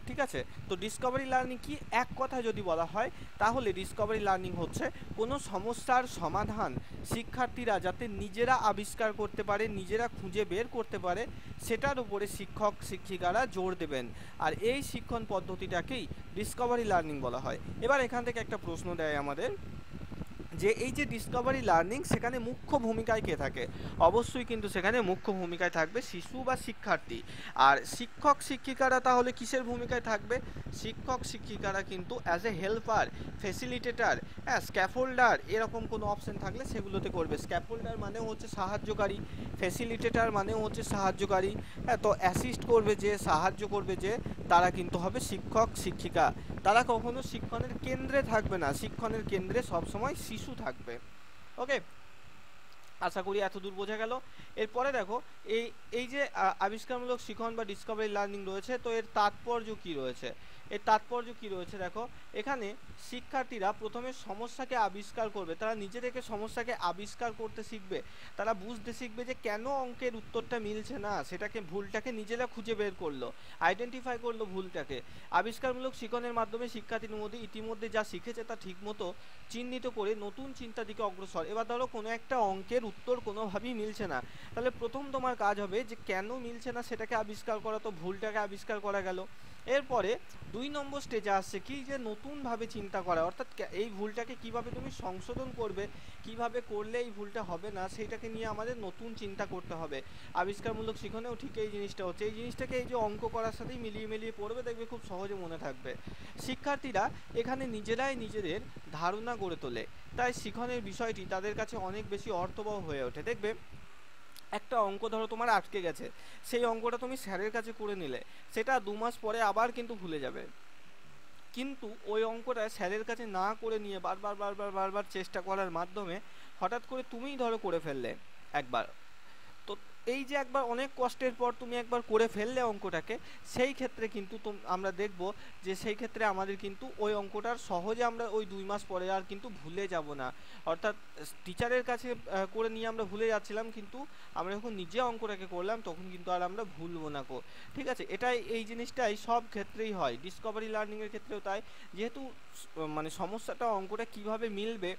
ঠিক আছে, তো ডিসকভারি লার্নিং কি, এক কথা যদি বলা হয় তাহলে ডিসকভারি লার্নিং হচ্ছে কোনো সমস্যার সমাধান শিক্ষার্থীরা যাতে নিজেরা আবিষ্কার করতে পারে, নিজেরা খুঁজে বের করতে পারে, সেটার উপরে শিক্ষক শিক্ষিকারা জোর দেবেন, আর এই শিক্ষণ পদ্ধতিটাকেই ডিসকভারি লার্নিং বলা হয়। এবার এখান থেকে একটা প্রশ্ন দেয় আমাদের, যে এই যে ডিসকভারি লার্নিং, সেখানে মুখ্য ভূমিকায় কে থাকে? অবশ্যই কিন্তু সেখানে মুখ্য ভূমিকায় থাকবে শিশু বা শিক্ষার্থী। আর শিক্ষক শিক্ষিকারা তাহলে কিসের ভূমিকায় থাকবে? শিক্ষক শিক্ষিকারা কিন্তু অ্যাজ এ হেল্পার, ফ্যাসিলিটেটার, হ্যাঁ, স্ক্যাফোল্ডার, এরকম কোনো অপশন থাকলে সেগুলোতে করবে। স্ক্যাফোল্ডার মানেও হচ্ছে সাহায্যকারী, ফ্যাসিলিটেটার মানেও হচ্ছে সাহায্যকারী, হ্যাঁ, তো অ্যাসিস্ট করবে যে, সাহায্য করবে যে, তারা কিন্তু হবে শিক্ষক শিক্ষিকা। তারা কখনো শিক্ষণের কেন্দ্রে থাকবে না, শিক্ষণের কেন্দ্রে সবসময় শিশু থাকবে। ওকে, আশা করি এত দূর বোঝা গেল। এরপরে দেখো এই এই যে আবিষ্কারমূলক শিখন বা ডিসকভারি লার্নিং রয়েছে, তো এর তাৎপর্য কি রয়েছে? এর তাৎপর্য কি রয়েছে দেখো, এখানে শিক্ষার্থীরা প্রথমে সমস্যাকে আবিষ্কার করবে, তারা নিজে থেকে সমস্যাকে আবিষ্কার করতে শিখবে, তারা বুঝতে শিখবে যে কেন অঙ্কের উত্তরটা মিলছে না, সেটাকে ভুলটাকে নিজেরা খুঁজে বের করলো, আইডেন্টিফাই করলো ভুলটাকে। আবিষ্কারমূলক শিখনের মাধ্যমে শিক্ষার্থীর মধ্যে ইতিমধ্যে যা শিখেছে তা ঠিকমতো চিহ্নিত করে নতুন চিন্তা দিকে অগ্রসর। এবার ধরো কোনো একটা অঙ্কের উত্তর কোনোভাবেই মিলছে না, তাহলে প্রথম তোমার কাজ হবে যে কেন মিলছে না সেটাকে আবিষ্কার করা, তো ভুলটাকে আবিষ্কার করা গেল। এরপরে 2 নম্বর স্টেজে আসছে কি, যে নতুনভাবে চিন্তা করা, অর্থাৎ এই ভুলটাকে কিভাবে তুমি সংশোধন করবে, কিভাবে করলে এই ভুলটা হবে না, সেইটাকে নিয়ে আমাদের নতুন চিন্তা করতে হবে। আবিষ্কারমূলক শিখনেও ঠিক এই জিনিসটা হচ্ছে, এই জিনিসটাকে এই যে অঙ্ক করার সাথেই মিলিয়ে মিলিয়ে পড়বে, দেখবে খুব সহজে মনে থাকবে। শিক্ষার্থীরা এখানে নিজেরাই নিজেদের ধারণা গড়ে তোলে, তাই শিখনের বিষয়টি তাদের কাছে অনেক বেশি অর্থবহ হয়ে ওঠে। দেখবে একটা অঙ্ক ধরো তোমার আটকে গেছে, সেই অঙ্কটা তুমি স্যারের কাছে করে নিলে, সেটা 2 মাস পরে আবার কিন্তু ভুলে যাবে, কিন্তু ওই অঙ্কটা স্যারের কাছে না করে নিয়ে বারবার বারবার বারবার চেষ্টা করার মাধ্যমে হঠাৎ করে তুমিই ধরো করে ফেললে একবার, তো এই যে একবার অনেক কষ্টের পর তুমি একবার করে ফেললে অঙ্কটাকে, সেই ক্ষেত্রে কিন্তু আমরা দেখব যে সেই ক্ষেত্রে আমাদের কিন্তু ওই অঙ্কটার সহজে আমরা ওই 2 মাস পরে আর কিন্তু ভুলে যাব না। অর্থাৎ টিচারের কাছে করে নিয়ে আমরা ভুলে যাচ্ছিলাম, কিন্তু আমরা যখন নিজে অঙ্কটাকে করলাম তখন কিন্তু আর আমরা ভুলবো না গো। ঠিক আছে, এটাই এই জিনিসটাই সব ক্ষেত্রেই হয়, ডিসকভারি লার্নিংয়ের ক্ষেত্রেও তাই। যেহেতু মানে সমস্যাটা অঙ্কটা কিভাবে মিলবে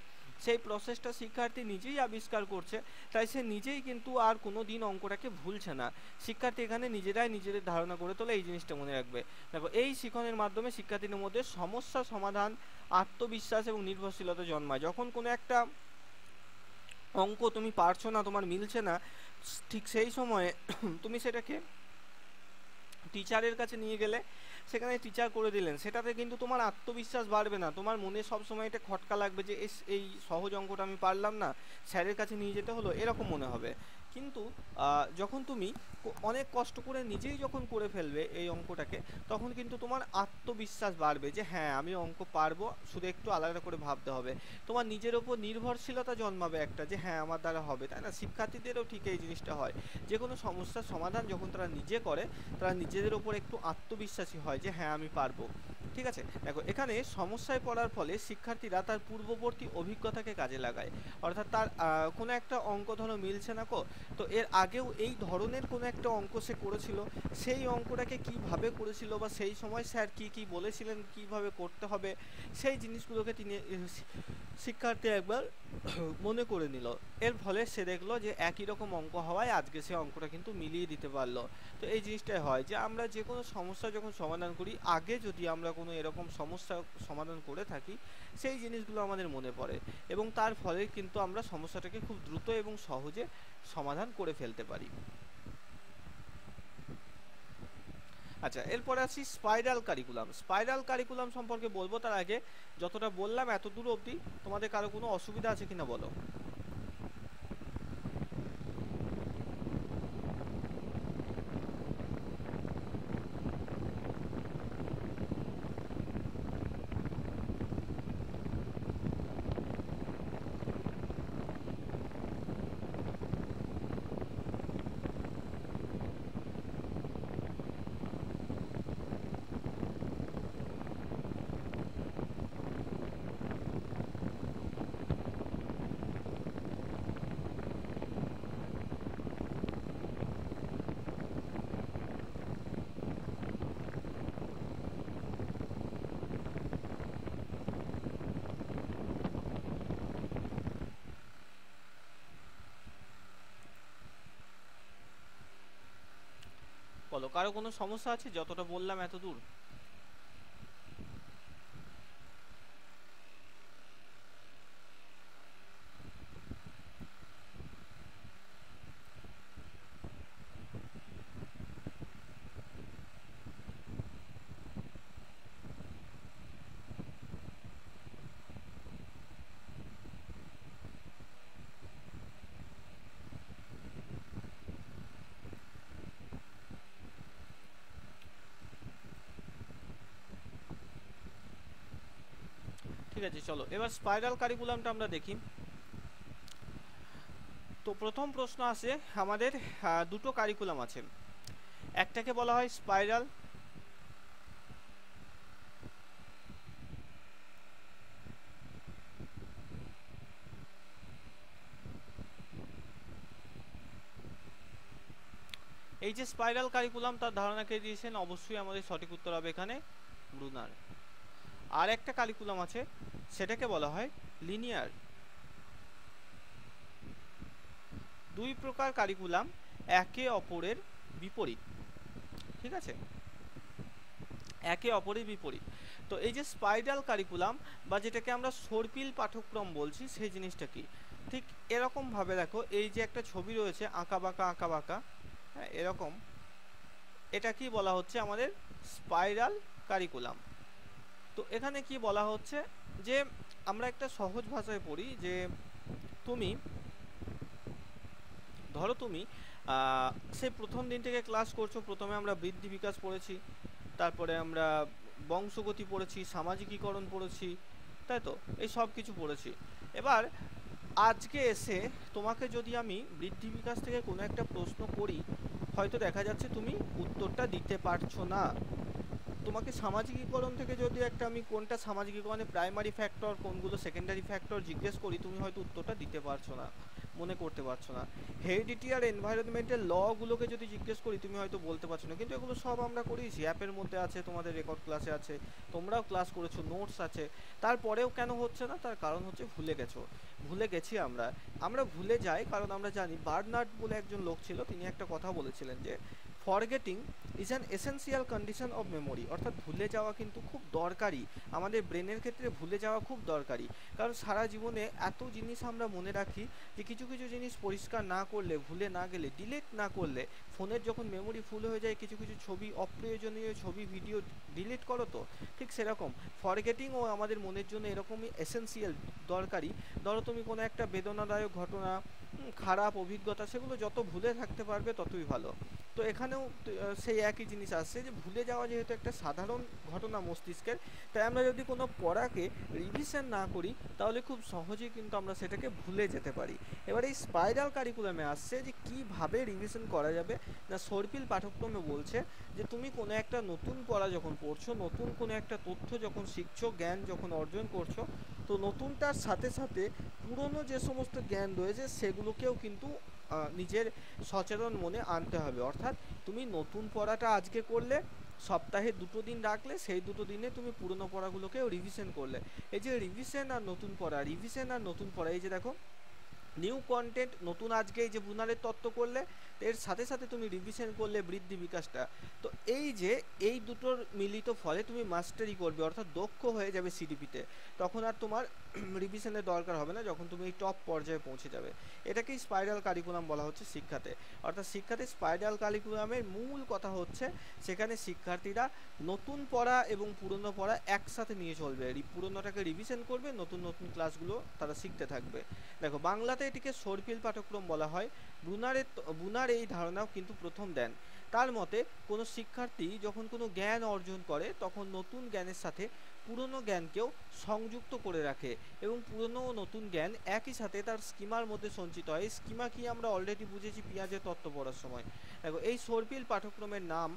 সেই প্রসেসটা শিক্ষার্থী নিজেই আবিষ্কার করছে, তাই সে নিজেই কিন্তু আর কোনো দিন অঙ্কটাকে ভুলছে না। শিক্ষার্থী এখানে নিজেরাই নিজেদের ধারণা করে তোলে, এই জিনিসটা মনে রাখবে। দেখো এই শিখনের মাধ্যমে শিক্ষার্থীদের মধ্যে সমস্যা সমাধান, আত্মবিশ্বাস এবং নির্ভরশীলতা জন্মায়। যখন কোনো একটা অঙ্ক তুমি পারছো না, তোমার মিলছে না, ঠিক সেই সময়ে তুমি সেটাকে টিচারের কাছে নিয়ে গেলে, সেখানে টিচার করে দিলেন, সেটাতে কিন্তু তোমার আত্মবিশ্বাস বাড়বে না, তোমার মনে সবসময় এটা খটকা লাগবে যে এই সহজ অঙ্কটা আমি পারলাম না, স্যারের কাছে নিয়ে যেতে হলো, এরকম মনে হবে। কিন্তু যখন তুমি অনেক কষ্ট করে নিজেই যখন করে ফেলবে এই অঙ্কটাকে, তখন কিন্তু তোমার আত্মবিশ্বাস বাড়বে যে হ্যাঁ আমি অঙ্ক পারবো, শুধু একটু আলাদা করে ভাবতে হবে। তোমার নিজের ওপর নির্ভরশীলতা জন্মাবে একটা, যে হ্যাঁ আমার দ্বারা হবে, তাই না? শিক্ষার্থীদেরও ঠিক এই জিনিসটা হয়, যে কোনো সমস্যার সমাধান যখন তারা নিজে করে, তারা নিজেদের ওপর একটু আত্মবিশ্বাসী হয় যে হ্যাঁ আমি পারবো। ঠিক আছে, দেখো এখানে সমস্যায় পড়ার ফলে শিক্ষার্থীরা তার পূর্ববর্তী অভিজ্ঞতাকে কাজে লাগায়। অর্থাৎ তার কোনো একটা অঙ্ক ধরো মিলছে না কো, তো এর আগেও এই ধরনের কোনো একটা অঙ্ক সে করেছিল, সেই অঙ্কটাকে কিভাবে করেছিল বা সেই সময় স্যার কি কি বলেছিলেন কিভাবে করতে হবে, সেই জিনিসগুলোকে তিনি শিক্ষার্থী একবার মনে করে নিল। এর ফলে সে দেখলো যে একই রকম অঙ্ক হওয়ায় আজকে সে অঙ্কটা কিন্তু মিলিয়ে দিতে পারলো। তো এই জিনিসটাই হয় যে আমরা যে কোনো সমস্যা যখন সমাধান করি, আগে যদি আমরা কোনো এরকম সমস্যা সমাধান করে থাকি, সেই জিনিসগুলো আমাদের মনে পড়ে, এবং তার ফলে কিন্তু আমরা সমস্যাটাকে খুব দ্রুত এবং সহজে সমাধান করে ফেলতে পারি। আচ্ছা, এরপরে আছি স্পাইরাল কারিকুলাম। স্পাইরাল কারিকুলাম সম্পর্কে বলবো, তার আগে যতটা বললাম এত দূর অবধি তোমাদের কারো কোনো অসুবিধা আছে কিনা বলো। বলো, কারো কোনো সমস্যা আছে যতটা বললাম এত দূর? ঠিক আছে, চলো এবার স্পাইরাল কারিকুলামটা আমরা দেখি। তো প্রথম প্রশ্ন আসে আমাদের, দুটো কারিকুলাম আছে, একটাকে বলা হয় স্পাইরাল, এই যে স্পাইরাল কারিকুলাম, তার ধারণা কে দিয়েছেন? অবশ্যই আমাদের সঠিক উত্তর হবে এখানে ব্রুনার। আর একটা কারিকুলাম আছে, সেটাকে বলা হয় লিনিয়ার। দুই প্রকার কারিকুলাম একে অপরের বিপরীত। ঠিক আছে, একে অপরের বিপরীত। তো এই যে স্পাইরাল কারিকুলাম বা যেটাকে আমরা সর্পিল পাঠ্যক্রম বলছি, সেই জিনিসটা কি? ঠিক এরকম ভাবে দেখো, এই যে একটা ছবি রয়েছে আঁকা বাঁকা, হ্যাঁ এরকম, এটা কি বলা হচ্ছে? আমাদের স্পাইরাল কারিকুলাম। তো এখানে কি বলা হচ্ছে যে আমরা একটা সহজ ভাষায় পড়ি, যে তুমি ধরো তুমি সেই প্রথম দিন থেকে ক্লাস করছো, প্রথমে আমরা বৃদ্ধি বিকাশ পড়েছি, তারপরে আমরা বংশগতি পড়েছি, সামাজিকীকরণ পড়েছি, তাই তো এই সব কিছু পড়েছি। এবার আজকে এসে তোমাকে যদি আমি বৃদ্ধি বিকাশ থেকে কোনো একটা প্রশ্ন করি, হয়তো দেখা যাচ্ছে তুমি উত্তরটা দিতে পারছো না। তোমাকে সামাজিকীকরণ থেকে যদি একটা আমি কোনটা সামাজিকীকরণে প্রাইমারি ফ্যাক্টর কোনগুলো সেকেন্ডারি ফ্যাক্টর জিজ্ঞেস করি, তুমি হয়তো উত্তরটা দিতে পারছো না, মনে করতে পারছো না। হেরিডিটি আর এনভায়রনমেন্টের লগুলোকে যদি জিজ্ঞেস করি, তুমি হয়তো বলতে পারছো না। কিন্তু এগুলো সব আমরা করিয়েছি, অ্যাপের মধ্যে আছে, তোমাদের রেকর্ড ক্লাসে আছে, তোমরাও ক্লাস করেছো, নোটস আছে। তারপরেও কেন হচ্ছে না? তার কারণ হচ্ছে ভুলে গেছো। ভুলে গেছি আমরা ভুলে যাই কারণ আমরা জানি, বার্নার্ড বলে একজন লোক ছিল, তিনি একটা কথা বলেছিলেন যে forgetting is an essential condition of memory. অর্থাৎ ভুলে যাওয়া কিন্তু খুব দরকারি, আমাদের ব্রেনের ক্ষেত্রে ভুলে যাওয়া খুব দরকারি। কারণ সারা জীবনে এত জিনিস আমরা মনে রাখি যে কিছু কিছু জিনিস পরিষ্কার না করলে, ভুলে না গেলে, ডিলিট না করলে, ফোনের যখন মেমোরি ফুল হয়ে যায়, কিছু কিছু ছবি, অপ্রয়োজনীয় ছবি ভিডিও ডিলিট করো, তো ঠিক সেরকম ফরগেটিংও আমাদের মনের জন্য এরকমই এসেন্সিয়াল, দরকারি। ধরো তুমি কোনো একটা বেদনাদায়ক ঘটনা খারাপ অভিজ্ঞতা সেগুলো যত ভুলে থাকতে পারবে ততই ভালো। তো এখানেও সেই একই জিনিস আসছে যে ভুলে যাওয়া যেহেতু একটা সাধারণ ঘটনা মস্তিষ্কের, তাই আমরা যদি কোনো পড়াকে রিভিশন না করি তাহলে খুব সহজেই কিন্তু আমরা সেটাকে ভুলে যেতে পারি। এবার এই স্পাইরাল কারিকুলামে আসছে যে কিভাবে রিভিশন করা যাবে। না, সর্পিল পাঠ্যক্রমে বলছে যে তুমি কোনো একটা নতুন পড়া যখন পড়ছো, নতুন কোনো একটা তথ্য যখন শিখছো, জ্ঞান যখন অর্জন করছো, তো নতুনটার সাথে সাথে পুরনো যে সমস্ত জ্ঞান রয়েছে সেগুলোকেও কিন্তু নিজের সচেতন মনে আনতে হবে। অর্থাৎ তুমি নতুন পড়াটা আজকে করলে, সপ্তাহে 2 দিন রাখলে, সেই 2 দিনে তুমি পুরনো পড়াগুলোকেও রিভিশন করলে। এই যে রিভিশন আর নতুন পড়া, রিভিশন আর নতুন পড়া, এই যে দেখো নিউ কন্টেন্ট, নতুন আজকে এই যে বুনারের তত্ত্ব করলে, এর সাথে সাথে তুমি রিভিশন করলে বৃদ্ধি বিকাশটা। তো এই যে এই দুটোর মিলিত ফলে তুমি মাস্টারি করবে, অর্থাৎ দক্ষ হয়ে যাবে সিডিপিতে। তখন আর তোমার রিভিশনের দরকার হবে না যখন তুমি এই টপ পর্যায়ে পৌঁছে যাবে। এটাকেই স্পাইরাল কারিকুলাম বলা হচ্ছে শিক্ষাতে। অর্থাৎ শিক্ষাতে স্পাইরাল কারিকুলামের মূল কথা হচ্ছে সেখানে শিক্ষার্থীরা নতুন পড়া এবং পুরনো পড়া একসাথে নিয়ে চলবে, পুরনোটাকে রিভিশন করবে, নতুন নতুন ক্লাসগুলো তারা শিখতে থাকবে। দেখো বাংলাতে এটিকে সর্পিল পাঠ্যক্রম বলা হয়। বুনার এই ধারণাও কিন্তু প্রথম দেন। তার মতে কোনো শিক্ষার্থী যখন কোনো জ্ঞান অর্জন করে তখন নতুন জ্ঞানের সাথে পুরনো জ্ঞানকেও সংযুক্ত করে রাখে এবং পুরনো ও নতুন জ্ঞান একই সাথে তার স্কিমার মধ্যে সঞ্চিত হয়। স্কিমা কি আমরা অলরেডি বুঝেছি পেঁয়াজের তত্ত্ব পড়ার সময়। দেখো এই সর্পিল পাঠ্যক্রমের নাম,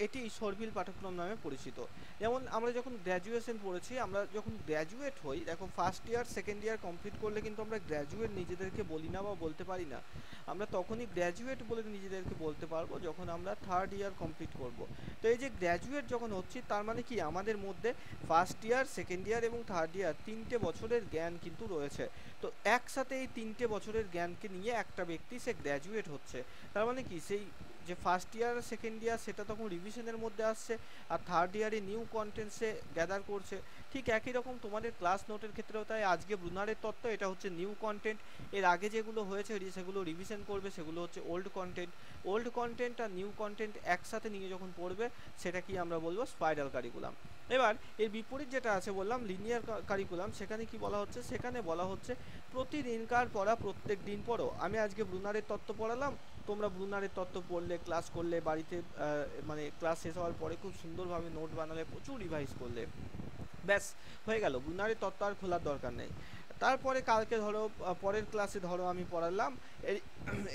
এটি সর্পিল পাঠ্যক্রম নামে পরিচিত। যেমন আমরা যখন গ্র্যাজুয়েশন পড়েছি, আমরা যখন গ্র্যাজুয়েট হই, দেখো first year second year complete করলে কিন্তু আমরা গ্র্যাজুয়েট নিজেদেরকে বলি না বা বলতে পারি না। আমরা তখনই গ্র্যাজুয়েট বলে নিজেদেরকে বলতে পারবো যখন আমরা থার্ড ইয়ার কমপ্লিট করব। তো এই যে গ্র্যাজুয়েট যখন হচ্ছি তার মানে কি আমাদের মধ্যে ফার্স্ট ইয়ার সেকেন্ড ইয়ার এবং থার্ড ইয়ার 3টে বছরের জ্ঞান কিন্তু রয়েছে। তো একসাথে এই 3টে বছরের জ্ঞানকে নিয়ে একটা ব্যক্তি সে গ্র্যাজুয়েট হচ্ছে। তার মানে কি সেই যে ফার্স্ট ইয়ার সেকেন্ড ইয়ার সেটা তখন রিভিশনের মধ্যে আসছে, আর থার্ড ইয়ারে নিউ কন্টেন্ট সে গ্যাদার করছে। ঠিক একই রকম তোমাদের ক্লাস নোটের ক্ষেত্রেও তাই। আজকে ব্রুনারের তত্ত্ব, এটা হচ্ছে নিউ কন্টেন্ট। এর আগে যেগুলো হয়েছে সেগুলো রিভিশন করবে, সেগুলো হচ্ছে ওল্ড কন্টেন্ট। ওল্ড কন্টেন্ট আর নিউ কন্টেন্ট একসাথে নিয়ে যখন পড়বে সেটা কি আমরা বলবো স্পাইরাল কারিকুলাম। এবার এর বিপরীত যেটা আছে বললাম লিনিয়ার কারিকুলাম, সেখানে কি বলা হচ্ছে, সেখানে বলা হচ্ছে প্রতিদিনকার পড়া প্রত্যেক দিন পড়ো। আমি আজকে ব্রুনারের তত্ত্ব পড়ালাম, তোমরা ব্রুনারের তত্ত্ব পড়লে, ক্লাস করলে, বাড়িতে মানে ক্লাস শেষ হওয়ার পরে খুব সুন্দরভাবে নোট বানালে, প্রচুর রিভাইজ করলে, ব্যাস হয়ে গেল, বুনারের তত্ত্ব আর খোলার দরকার নেই। তারপরে কালকে ধরো পরের ক্লাসে ধরো আমি পড়ালাম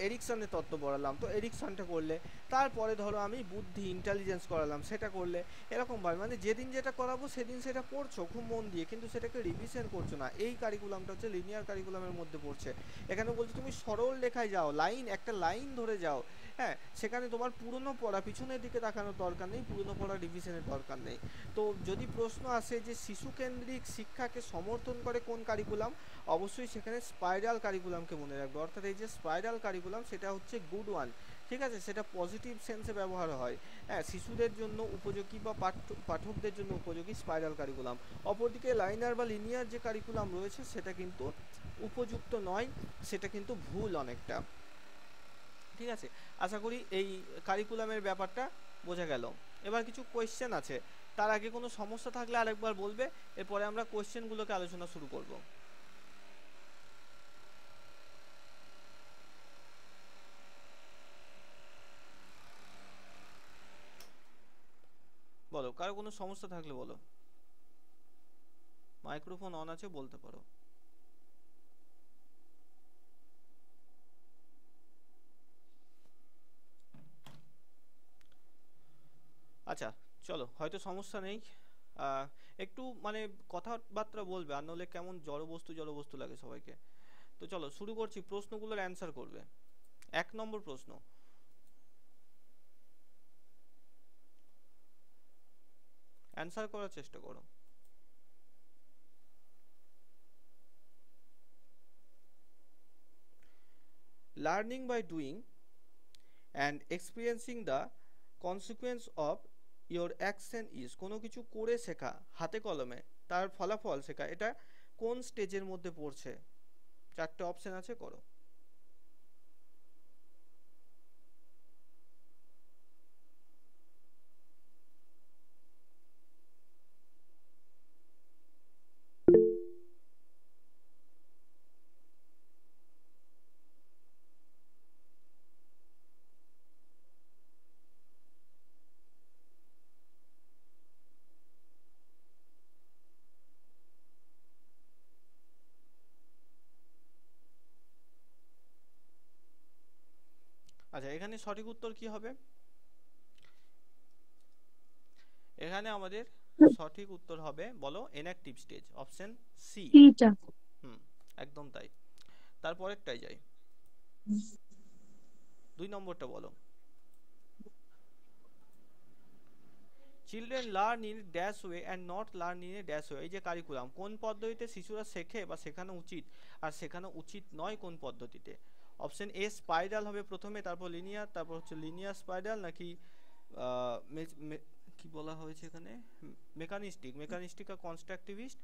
এরিকসনের তত্ত্ব পড়ালাম, তো এরিকসনটা করলে। তারপরে ধরো আমি বুদ্ধি ইন্টেলিজেন্স করালাম, সেটা করলে। এরকমভাবে মানে যেদিন যেটা করাবো সেদিন সেটা পড়ছো খুব মন দিয়ে, কিন্তু সেটাকে রিভিশন করছো না। এই কারিকুলামটা হচ্ছে লিনিয়ার কারিকুলামের মধ্যে পড়ছে। এখানে বলছে তুমি সরল লেখায় যাও, লাইন একটা লাইন ধরে যাও। হ্যাঁ, সেখানে তোমার পুরনো পড়া পিছনের দিকে তাকানোর দরকার নেই, পুরনো পড়া রিভিশনের দরকার নেই। তো যদি প্রশ্ন আসে যে শিশু কেন্দ্রিক শিক্ষাকে সমর্থন করে কোন কারিকুলাম, অবশ্যই সেখানে স্পাইরাল কারিকুলামকে মনে রাখবে। অর্থাৎ এই যে স্পাইরাল কারিকুলাম সেটা হচ্ছে গুড ওয়ান, ঠিক আছে, সেটা পজিটিভ সেন্সে ব্যবহার হয়। হ্যাঁ, শিশুদের জন্য উপযোগী বা পাঠকদের জন্য উপযোগী স্পাইরাল কারিকুলাম। অপরদিকে লাইনার বা লিনিয়ার যে কারিকুলাম রয়েছে সেটা কিন্তু উপযুক্ত নয়, সেটা কিন্তু ভুল অনেকটা। ঠিক আছে, আশা করি এই কারিকুলামের ব্যাপারটা বোঝা গেল। এবার কিছু কোয়েশ্চেন আছে, তার আগে কোনো সমস্যা থাকলে আরেকবার বলবে, এরপরে আমরা কোয়েশ্চেনগুলোকে আলোচনা শুরু করব। বলো, কারো কোনো সমস্যা থাকলে বলো। মাইক্রোফোন অন আছে, বলতে পারো। আচ্ছা, চলো, হয়তো সমস্যা নেই। আহ, একটু মানে কথাবার্তা বলবে, আর নলে কেমন জড়বস্তু জড়বস্তু লাগে সবাইকে। তো চলো শুরু করছি, প্রশ্নগুলোর অ্যান্সার করবে। 1 নম্বর প্রশ্ন, অ্যান্সার করার চেষ্টা করো। Learning by doing and experiencing the consequence of your action is, কোনো কিছু করে শেখা, হাতে কলমে তার ফলাফল শেখা, এটা কোন স্টেজের মধ্যে পড়ছে? 4টে অপশন আছে, করো। আচ্ছা, এখানে সঠিক উত্তর কি হবে? এখানে আমাদের সঠিক উত্তর হবে, বলো, ইনঅ্যাক্টিভ স্টেজ, অপশন সি। সিটা। হুম, একদম তাই। তারপরেরটাই যাই, 2 নম্বরটা বলো। Children learn in dash way and not learn in a dash way. এই যে কারিকুলাম, কোন পদ্ধতিতে শিশুরা শেখে বা শেখানো উচিত আর শেখানো উচিত নয় কোন পদ্ধতিতে? অপশন এ স্পাইরাল হবে প্রথমে, তারপর লিনিয়ার, তারপর হচ্ছে লিনিয়ার স্পাইরাল, নাকি কি বলা হয়েছে এখানে, মেকানিস্টিক আর কনস্ট্রাকটিভিস্ট,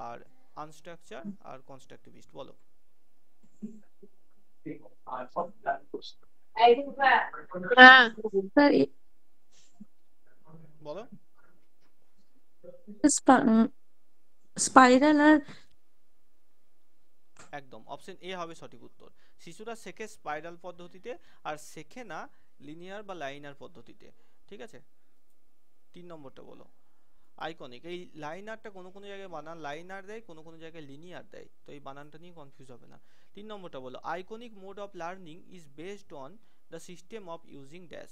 আর আনস্ট্রাকচার আর কনস্ট্রাকটিভিস্ট, বলো। স্যার বলো। স্পাইরাল আর একদম অপশন এ হবে সঠিক উত্তর। শিশুরা শেখে স্পাইরাল পদ্ধতিতে আর শেখে না লিনিয়ার বা লাইনার পদ্ধতিতে, ঠিক আছে। 3 নম্বরটা বলো। আইকনিক, এই লাইনারটা কোনো কোনো জায়গায় বানান লাইনার দেয়, কোনো কোনো জায়গায় লিনিয়ার দেয়, তো এই বানানটা নিয়ে কনফিউজ হবে না। 3 নম্বরটা বলো। Iconic mode of learning is based on the system of using dash.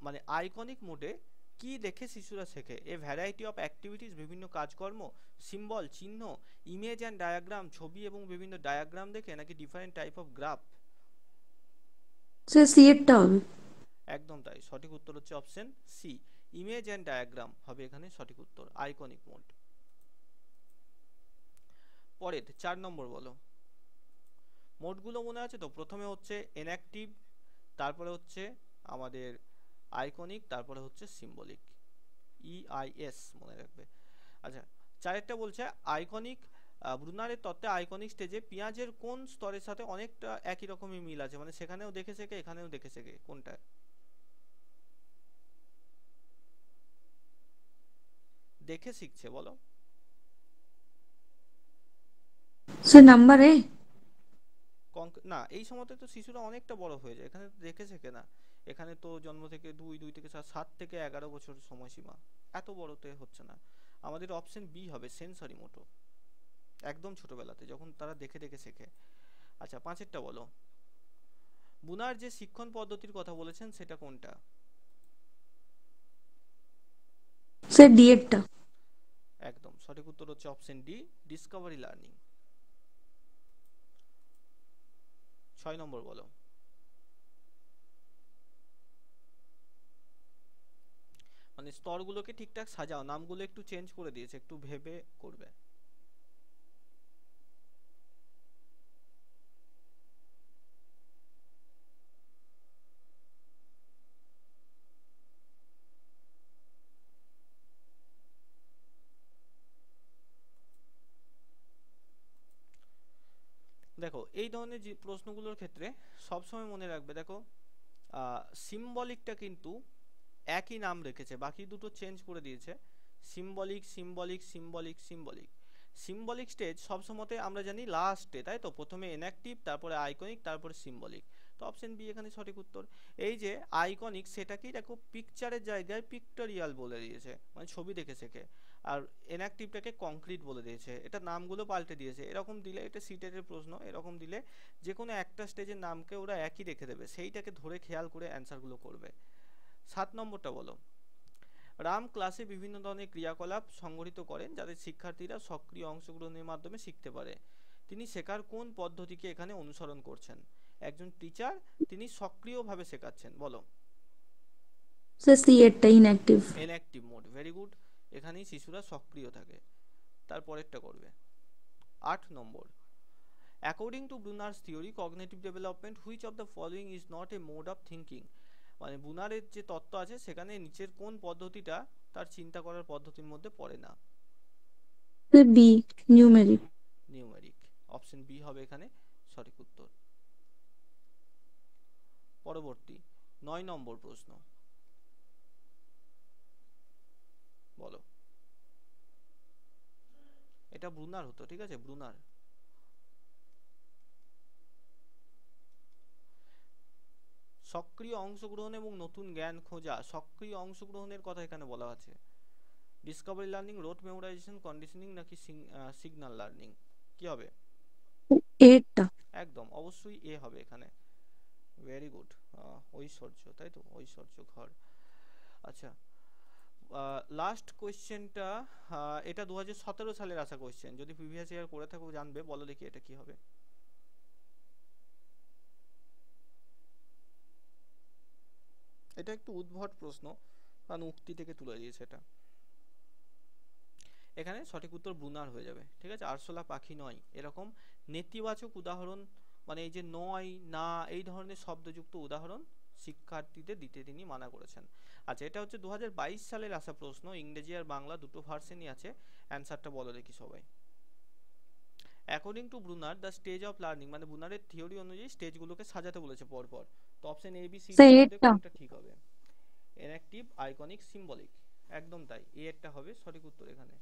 মানে আইকনিক মোডে কি দেখে শিশুরা শেখে? এ ভ্যারাইটি অফ অ্যাক্টিভিটিস, বিভিন্ন কাজকর্ম, সিম্বল, চিহ্ন, ইমেজ অ্যান্ড ডায়াগ্রাম, ছবি এবং বিভিন্ন ডায়াগ্রাম দেখে, নাকি different type of graph? Sir সিএরটা হবে। একদম তাই, সঠিক উত্তর হচ্ছে option C, image and diagram হবে এখানে সঠিক উত্তর, আইকনিক মোড। পরের 4 নম্বর বলো। মোডগুলো মনে আছে তো? প্রথমে হচ্ছে ইনঅ্যাক্টিভ, তারপরে হচ্ছে আমাদের আইকনিক, তারপরে হচ্ছে সিম্বলিক, EIS মনে রাখবে। আচ্ছা, চারেরটা বলছে আইকনিক, ব্রুনারের তত্ত্বে আইকনিক স্টেজে পেঁয়াজের কোন স্তরের সাথে অনেকটা একই রকমই মিল আছে, মানে সেখানেও দেখে শেখে এখানেও দেখে শেখে, কোনটা? দেখে শিখছে, বলো। Sir number A. না, এই সময়তে তো শিশুরা অনেকটা বড় হয়ে যায়, এখানে তো দেখে শেখে না। এখানে তো জন্ম থেকে 2 থেকে 7 7 থেকে 11 বছর সময়সীমা, এত বড়তে হচ্ছে না। আমাদের অপশন বি হবে, সেন্সরি মোটো, একদম ছোটবেলাতে যখন তারা দেখে দেখে শেখে। আচ্ছা, 5এরটা বলো। বুনার যে শিক্ষণ পদ্ধতির কথা বলেছেন সেটা কোনটা? স্যার ডি এরটা। একদম সঠিক উত্তর হচ্ছে অপশন ডি, ডিসকভারি লার্নিং। 6 নম্বর বলো। মানে স্তরগুলোকে ঠিকঠাক সাজাও, নামগুলো একটু চেঞ্জ করে দিয়েছে, একটু ভেবে করবে। দেখো, এই ধরনের যে প্রশ্নগুলোর ক্ষেত্রে সবসময় মনে রাখবে, দেখো সিম্বলিকটা কিন্তু একই নাম রেখেছে, বাকি দুটো চেঞ্জ করে দিয়েছে। Symbolic, symbolic, symbolic, symbolic. Symbolic stage সবসময়তে আমরা জানি লাস্টে, তাই তো? প্রথমে ইনঅ্যাক্টিভ, তারপরে আইকনিক, তারপরে সিম্বলিক। তো অপশন বি এখানে সঠিক উত্তর। এই যে আইকনিক, সেটাকেই দেখো পিকচারের জায়গায় পিক্টোরিয়াল বলে দিয়েছে, মানে ছবি দেখে শেখে। আর ইনঅ্যাক্টিভটাকে কংক্রিট বলে দিয়েছে, এটা নামগুলো পাল্টে দিয়েছে। এরকম দিলে, এটা সিটেটের প্রশ্ন, এরকম দিলে যে কোনো একটা স্টেজের নামকে ওরা একই রেখে দেবে, সেইটাকে ধরে খেয়াল করে অ্যান্সারগুলো করবে। 7 নম্বরটা বলো। রাম ক্লাসে বিভিন্ন ধরনের ক্রিয়াকলাপ সংগঠিত করেন যাতে শিক্ষার্থীরা সক্রিয় অংশগ্রহণের মাধ্যমে শিখতে পারে। তিনি শেখার কোন পদ্ধতিকে এখানে অনুসরণ করছেন? একজন টিচার, তিনি সক্রিয়ভাবে শেখাচ্ছেন, বলো। স্যার সি এরটা enactive. Enactive mode, very good. এখানেই শিশুরা সক্রিয় থাকে। তারপরেরটা করবে, 8 নম্বর। According to Bruner's theory cognitive development, which of the following is not a mode of thinking? মানে বুনারের যে তত্ত্ব আছে সেখানে নিচের কোন পদ্ধতিটা তার চিন্তা করার পদ্ধতির মধ্যে পড়ে না? Sir B, numeric. Numeric, option B হবে এখানে সঠিক উত্তর। পরবর্তী 9 নম্বর প্রশ্ন বলো। এটা ব্রুনার হতো, ঠিক আছে, ব্রুনার। সক্রিয় অংশগ্রহণ এবং নতুন জ্ঞান খোঁজা, সক্রিয় অংশগ্রহণের কথা এখানে বলা আছে। ডিসকভারি লার্নিং, রোট মেমোরাইজেশন, কন্ডিশনিং, নাকি সিগন্যাল লার্নিং? কি হবে? এরটা। একদম অবশ্যই এ হবে এখানে। Very good. ঐশ্বর্য, তাই তো, ঐশ্বর্য ঘর। আচ্ছা, লাস্ট কোয়েশ্চেনটা, এটা 2017 সালের আসা কোয়েশ্চেন, যদি প্রিভিয়াস ইয়ার করে থাকো জানবে, বলো দেখি এটা কি হবে। এটা একটু উদ্ভট প্রশ্ন, কারণ উক্তি থেকে তুলে দিয়েছে এটা। এখানে সঠিক উত্তর ব্রুনার হয়ে যাবে, ঠিক আছে। আরশোলা পাখি নয়, এরকম নেতিবাচক উদাহরণ, মানে এই যে নয়, না, এই ধরনের শব্দযুক্ত উদাহরণ শিক্ষার্থীদের দিতে তিনি মানা করেছেন। আচ্ছা, এটা হচ্ছে 2022 সালের আসা প্রশ্ন, ইংরেজি আর বাংলা দুটো ভার্সনই আছে। অ্যান্সারটা বলো দেখি সবাই। According to Bruner the stage of learning, মানে ব্রুনারের থিওরি অনুযায়ী স্টেজগুলোকে সাজাতে বলেছে পরপর। তো option A B C D sir এর মধ্যে এরটা। কোনটা ঠিক হবে? এনঅ্যাকটিভ, আইকনিক, সিম্বলিক, একদম তাই, এ একটা হবে সঠিক উত্তর এখানে।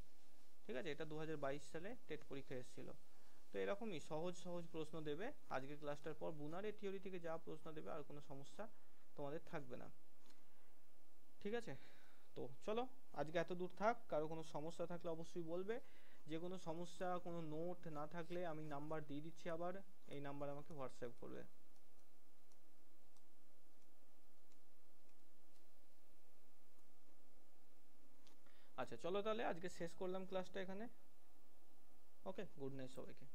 ঠিক আছে, এটা 2022 সালে টেট পরীক্ষা এসেছিল। তো এরকমই সহজ সহজ প্রশ্ন দেবে আজকের ক্লাসটার পর, বুনারের থিওরি থেকে যা প্রশ্ন দেবে, আর কোনো সমস্যা তোমাদের থাকবে না, ঠিক আছে। তো চলো, আজকে এত দূর থাক। কারো কোনো সমস্যা থাকলে অবশ্যই বলবে। যে কোনো সমস্যা, কোনো নোট না থাকলে আমি নাম্বার দিয়ে দিচ্ছি আবার, এই নাম্বার আমাকে হোয়াটসঅ্যাপ করবে। আচ্ছা চলো, তাহলে আজকে শেষ করলাম ক্লাসটা এখানে। ওকে, গুড নাইট সবাইকে।